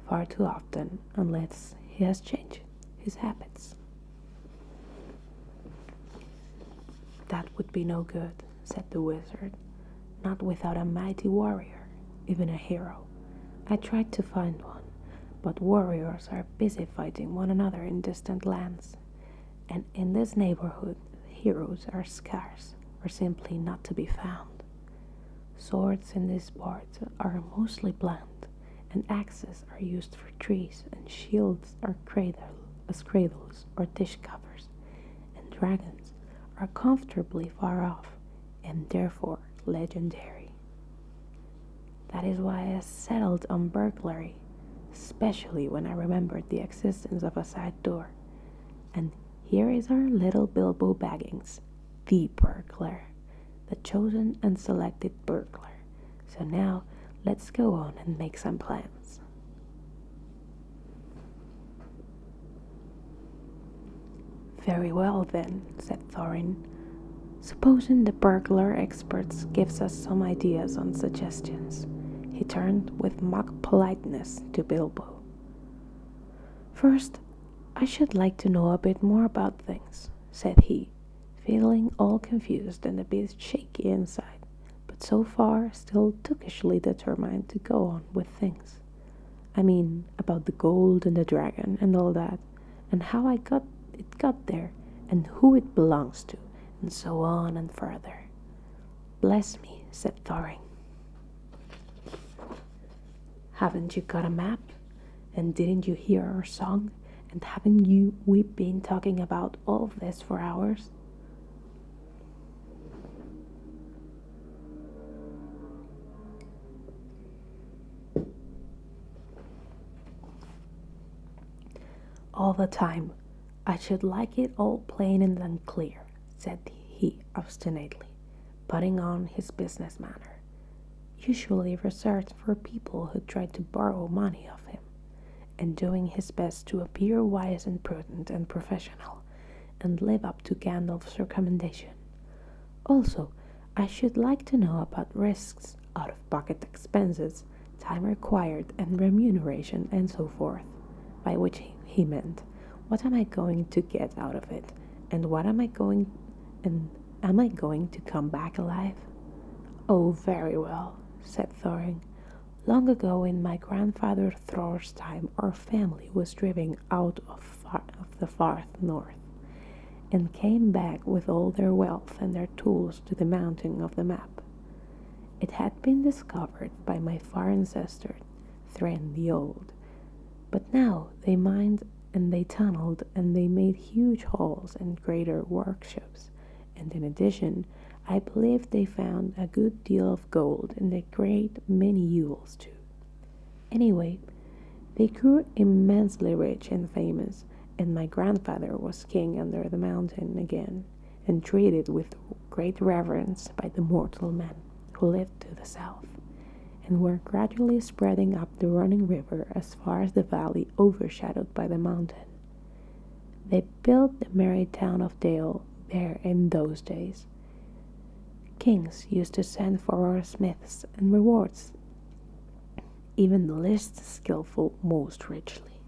far too often, unless he has changed his habits. That would be no good, said the wizard, not without a mighty warrior, even a hero. I tried to find one, but warriors are busy fighting one another in distant lands, and in this neighborhood heroes are scarce, or simply not to be found. Swords in these parts are mostly blunt, and axes are used for trees, and shields are cradles or dish covers, and dragons are comfortably far off, and therefore legendary. That is why I settled on burglary, especially when I remembered the existence of a side door. And here is our little Bilbo Baggins, the burglar, the chosen and selected burglar. So now let's go on and make some plans. Very well then, said Thorin. Supposing the burglar experts gives us some ideas on suggestions. He turned with mock politeness to Bilbo. First, I should like to know a bit more about things, said he, feeling all confused and a bit shaky inside, but so far still tookishly determined to go on with things. I mean, about the gold and the dragon and all that, and how it got there, and who it belongs to, and so on and further. Bless me, said Thorin. Haven't you got a map? And didn't you hear our song? And haven't we been talking about all of this for hours? All the time. I should like it all plain and clear, said he obstinately, putting on his business manner, usually reserved for people who tried to borrow money of him, and doing his best to appear wise and prudent and professional, and live up to Gandalf's recommendation. Also, I should like to know about risks, out-of-pocket expenses, time required, and remuneration, and so forth, by which he meant, what am I going to get out of it, and am I going to come back alive? Oh, very well, said Thorin. Long ago in my grandfather Thror's time, our family was driven out of the far north, and came back with all their wealth and their tools to the mountain of the map. It had been discovered by my far ancestor, Thrain the Old, but now they mined and they tunneled and they made huge halls and greater workshops, and in addition, I believe they found a good deal of gold and a great many jewels too. Anyway, they grew immensely rich and famous, and my grandfather was king under the mountain again, and treated with great reverence by the mortal men who lived to the south, and were gradually spreading up the running river as far as the valley overshadowed by the mountain. They built the merry town of Dale there in those days. Kings used to send for our smiths and rewards even the least skillful most richly.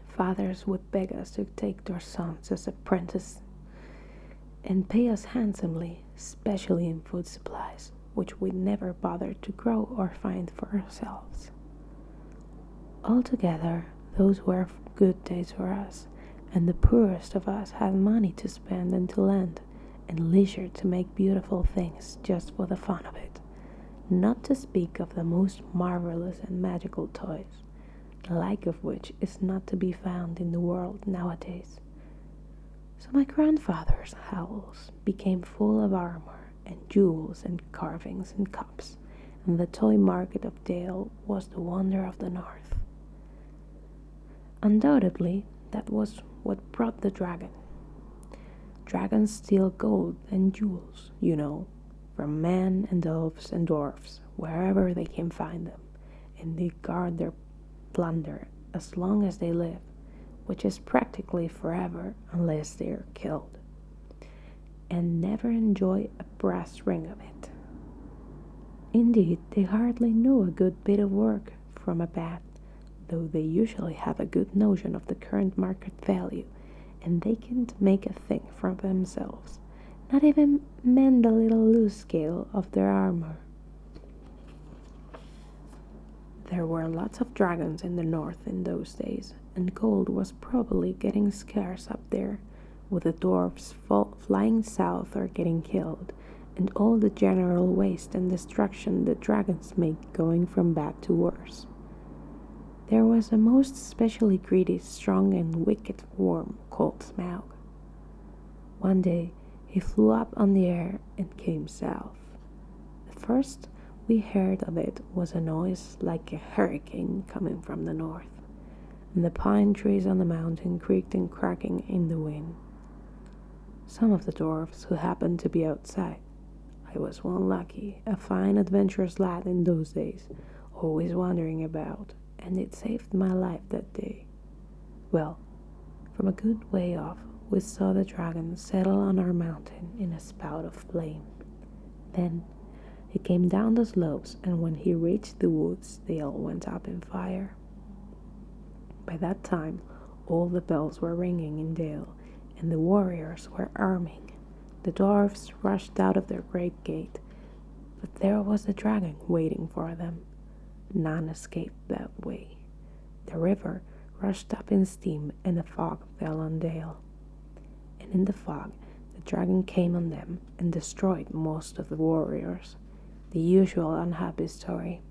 Fathers would beg us to take their sons as apprentices and pay us handsomely, especially in food supplies. which we never bothered to grow or find for ourselves. Altogether, those were good days for us, and the poorest of us had money to spend and to lend, and leisure to make beautiful things just for the fun of it, not to speak of the most marvelous and magical toys, the like of which is not to be found in the world nowadays. So my grandfather's house became full of armor and jewels and carvings and cups, and the toy market of Dale was the wonder of the north. Undoubtedly, that was what brought the dragon. Dragons steal gold and jewels, you know, from men and elves and dwarfs, wherever they can find them, and they guard their plunder as long as they live, which is practically forever unless they are killed, and never enjoy a brass ring of it. Indeed, they hardly know a good bit of work from a bad, though they usually have a good notion of the current market value, and they can't make a thing for themselves, not even mend the little loose scale of their armor. There were lots of dragons in the north in those days, and gold was probably getting scarce up there, with the dwarfs flying south or getting killed, and all the general waste and destruction the dragons make going from bad to worse. There was a most specially greedy, strong, and wicked worm called Smaug. One day he flew up on the air and came south. The first we heard of it was a noise like a hurricane coming from the north, and the pine trees on the mountain creaked and cracking in the wind. Some of the dwarfs who happened to be outside, I was one lucky, a fine adventurous lad in those days, always wandering about, and it saved my life that day. Well, from a good way off, we saw the dragon settle on our mountain in a spout of flame. Then he came down the slopes, and when he reached the woods, they all went up in fire. By that time, all the bells were ringing in Dale, and the warriors were arming. The dwarfs rushed out of their great gate, but there was the dragon waiting for them. None escaped that way. The river rushed up in steam, and a fog fell on Dale. And in the fog, the dragon came on them and destroyed most of the warriors. The usual unhappy story.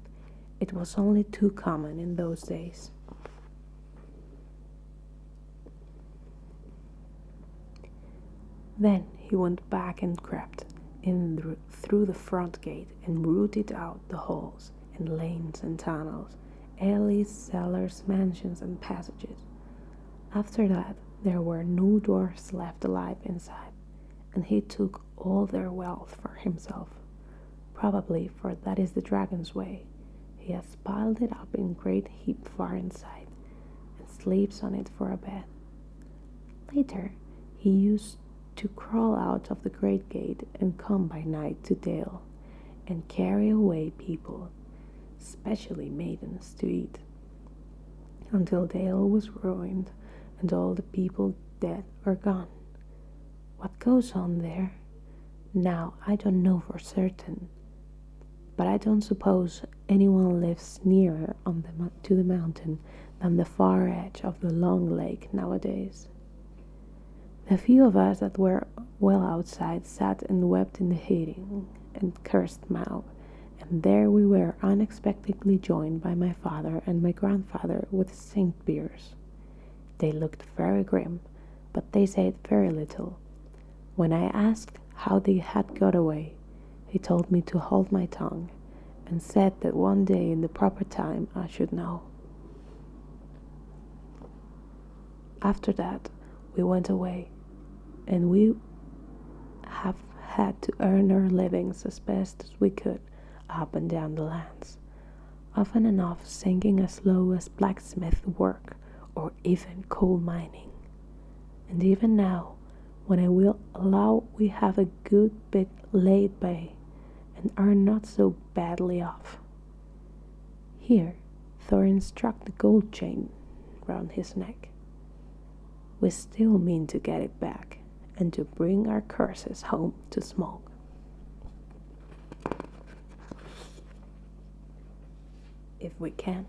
It was only too common in those days. Then he went back and crept in through the front gate and rooted out the halls and lanes and tunnels, alleys, cellars, mansions, and passages. After that, there were no dwarfs left alive inside, and he took all their wealth for himself. Probably, for that is the dragon's way. He has piled it up in great heap far inside, and sleeps on it for a bed. Later, he used to crawl out of the great gate and come by night to Dale, and carry away people, especially maidens, to eat, until Dale was ruined and all the people dead or gone. What goes on there now I don't know for certain, but I don't suppose anyone lives nearer to the mountain than the far edge of the long lake nowadays. The few of us that were well outside sat and wept in the heating and cursed Smaug, and there we were unexpectedly joined by my father and my grandfather with Saint beers. They looked very grim, but they said very little. When I asked how they had got away, he told me to hold my tongue, and said that one day in the proper time I should know. After that, we went away, and we have had to earn our livings as best as we could up and down the lands, often enough sinking as low as blacksmith work or even coal mining. And even now, when I will allow we have a good bit laid by and are not so badly off. Here, Thorin struck the gold chain round his neck. We still mean to get it back and to bring our curses home to Smaug. if we can.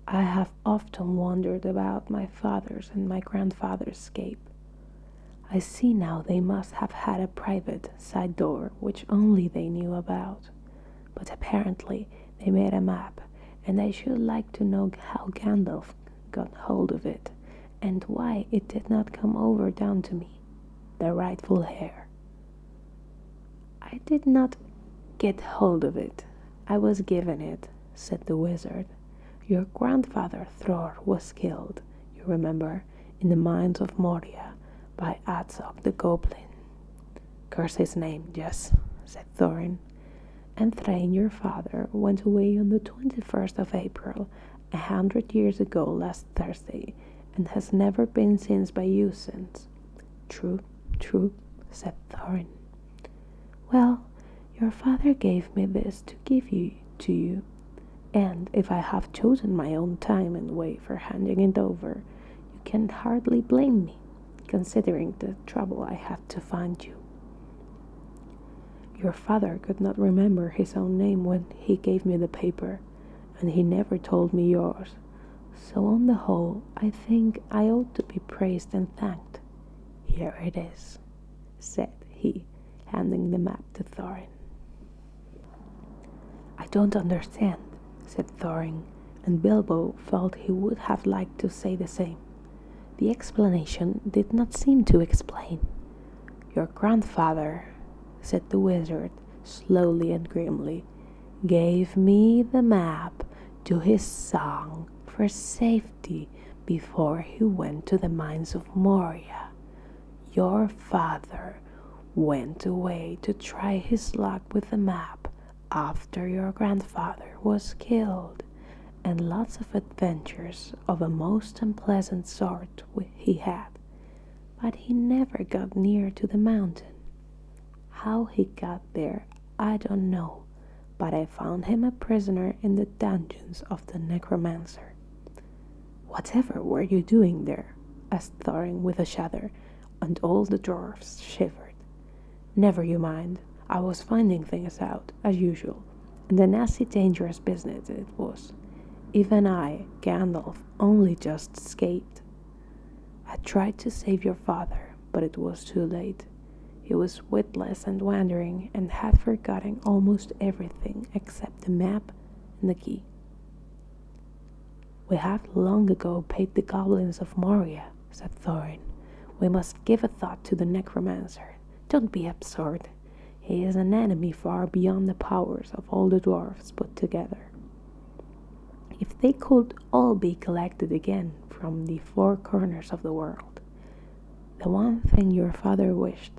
I have often wondered about my father's and my grandfather's escape. I see now they must have had a private side door which only they knew about. But apparently they made a map, and I should like to know how Gandalf got hold of it, and why it did not come over down to me, the rightful heir. I did not get hold of it. I was given it, said the wizard. Your grandfather Thror was killed, you remember, in the mines of Moria by Azog the Goblin. Curse his name, yes, said Thorin. And Thrain, your father, went away on the 21st of April, 100 years ago last Thursday, and has never been seen by you since. True, said Thorin. Well, your father gave me this to give to you, and if I have chosen my own time and way for handing it over, you can hardly blame me, considering the trouble I had to find you. Your father could not remember his own name when he gave me the paper, and he never told me yours, so on the whole, I think I ought to be praised and thanked. Here it is, said he, handing the map to Thorin. I don't understand, said Thorin, and Bilbo felt he would have liked to say the same. The explanation did not seem to explain. Your grandfather, said the wizard, slowly and grimly, gave me the map to his son for safety before he went to the mines of Moria. Your father went away to try his luck with the map after your grandfather was killed, and lots of adventures of a most unpleasant sort he had, but he never got near to the mountain. How he got there, I don't know, but I found him a prisoner in the dungeons of the necromancer. Whatever were you doing there? Asked Thorin with a shudder, and all the dwarfs shivered. Never you mind, I was finding things out, as usual, and a nasty dangerous business it was. Even I, Gandalf, only just escaped. I tried to save your father, but it was too late. He was witless and wandering, and had forgotten almost everything except the map and the key. We have long ago paid the goblins of Moria, said Thorin. We must give a thought to the necromancer. Don't be absurd. He is an enemy far beyond the powers of all the dwarfs put together. If they could all be collected again from the four corners of the world, the one thing your father wished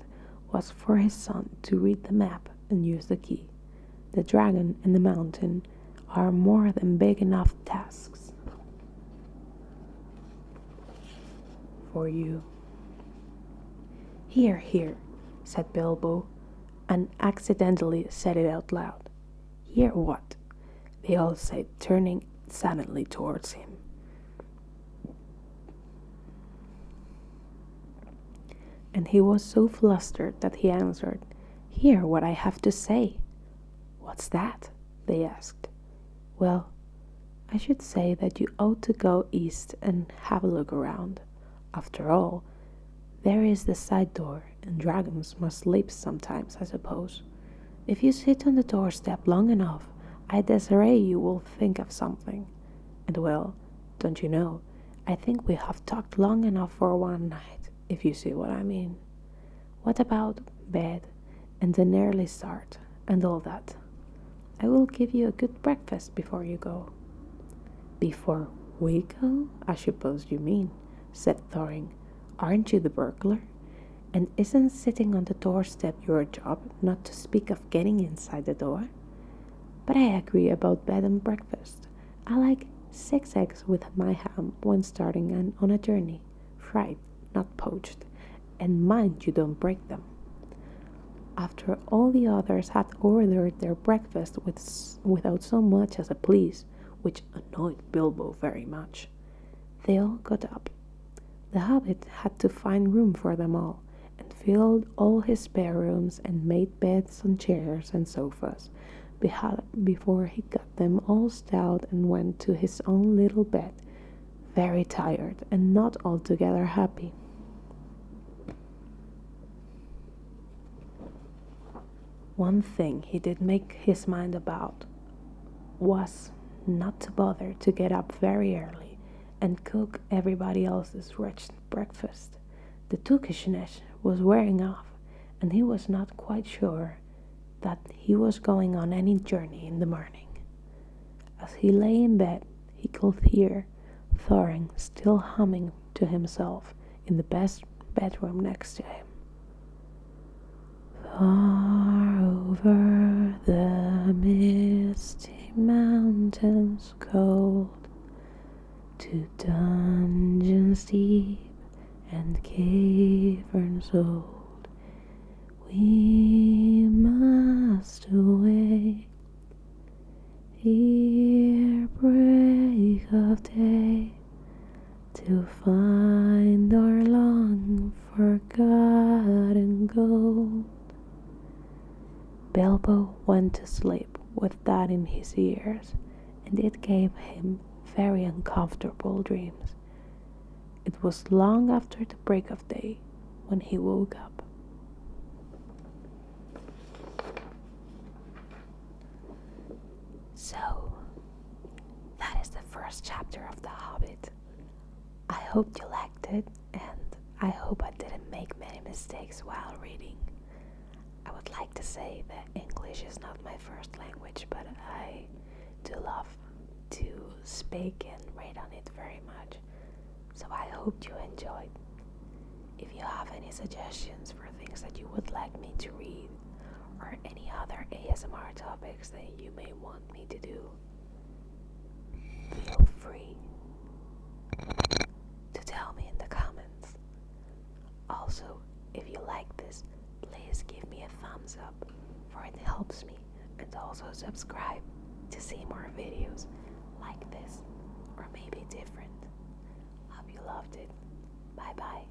was for his son to read the map and use the key. The dragon and the mountain are more than big enough tasks for you. Here, said Bilbo, and accidentally said it out loud. Hear what? They all said, turning suddenly towards him. And he was so flustered that he answered, Hear what I have to say. What's that? They asked. Well, I should say that you ought to go east and have a look around. After all, there is the side door, and dragons must sleep sometimes, I suppose. If you sit on the doorstep long enough, I dare you will think of something. And well, don't you know, I think we have talked long enough for one night, if you see what I mean. What about bed, and an early start, and all that? I will give you a good breakfast before you go. Before we go, I suppose you mean, said Thorin. Aren't you the burglar? And isn't sitting on the doorstep your job, not to speak of getting inside the door? But I agree about bed and breakfast. I like 6 eggs with my ham when starting on a journey, fried, not poached, and mind you don't break them. After all the others had ordered their breakfast without so much as a please, which annoyed Bilbo very much, they all got up. The Hobbit had to find room for them all, and filled all his spare rooms and made beds on chairs and sofas before he got them all stowed and went to his own little bed, very tired and not altogether happy. One thing he did make his mind about was not to bother to get up very early and cook everybody else's wretched breakfast. The Turkishness was wearing off, and he was not quite sure that he was going on any journey in the morning. As he lay in bed, he could hear Thorin still humming to himself in the best bedroom next to him. Far over the misty mountains cold, to dungeons deep and caverns old, we must away ere break of day, to find our long forgotten gold. Bilbo went to sleep with that in his ears, and it gave him very uncomfortable dreams. It was long after the break of day when he woke up. So, that is the first chapter of The Hobbit. I hope you liked it, and I hope I didn't make many mistakes while reading. I would like to say that English is not my first language, but I do love to speak and read on it very much. So I hope you enjoyed. If you have any suggestions for things that you would like me to read, or any other ASMR topics that you may want me to do, feel free to tell me in the comments. Also, if you like this, please give me a thumbs up, for it helps me, and also subscribe to see more videos like this, or maybe different. Hope you loved it. Bye bye.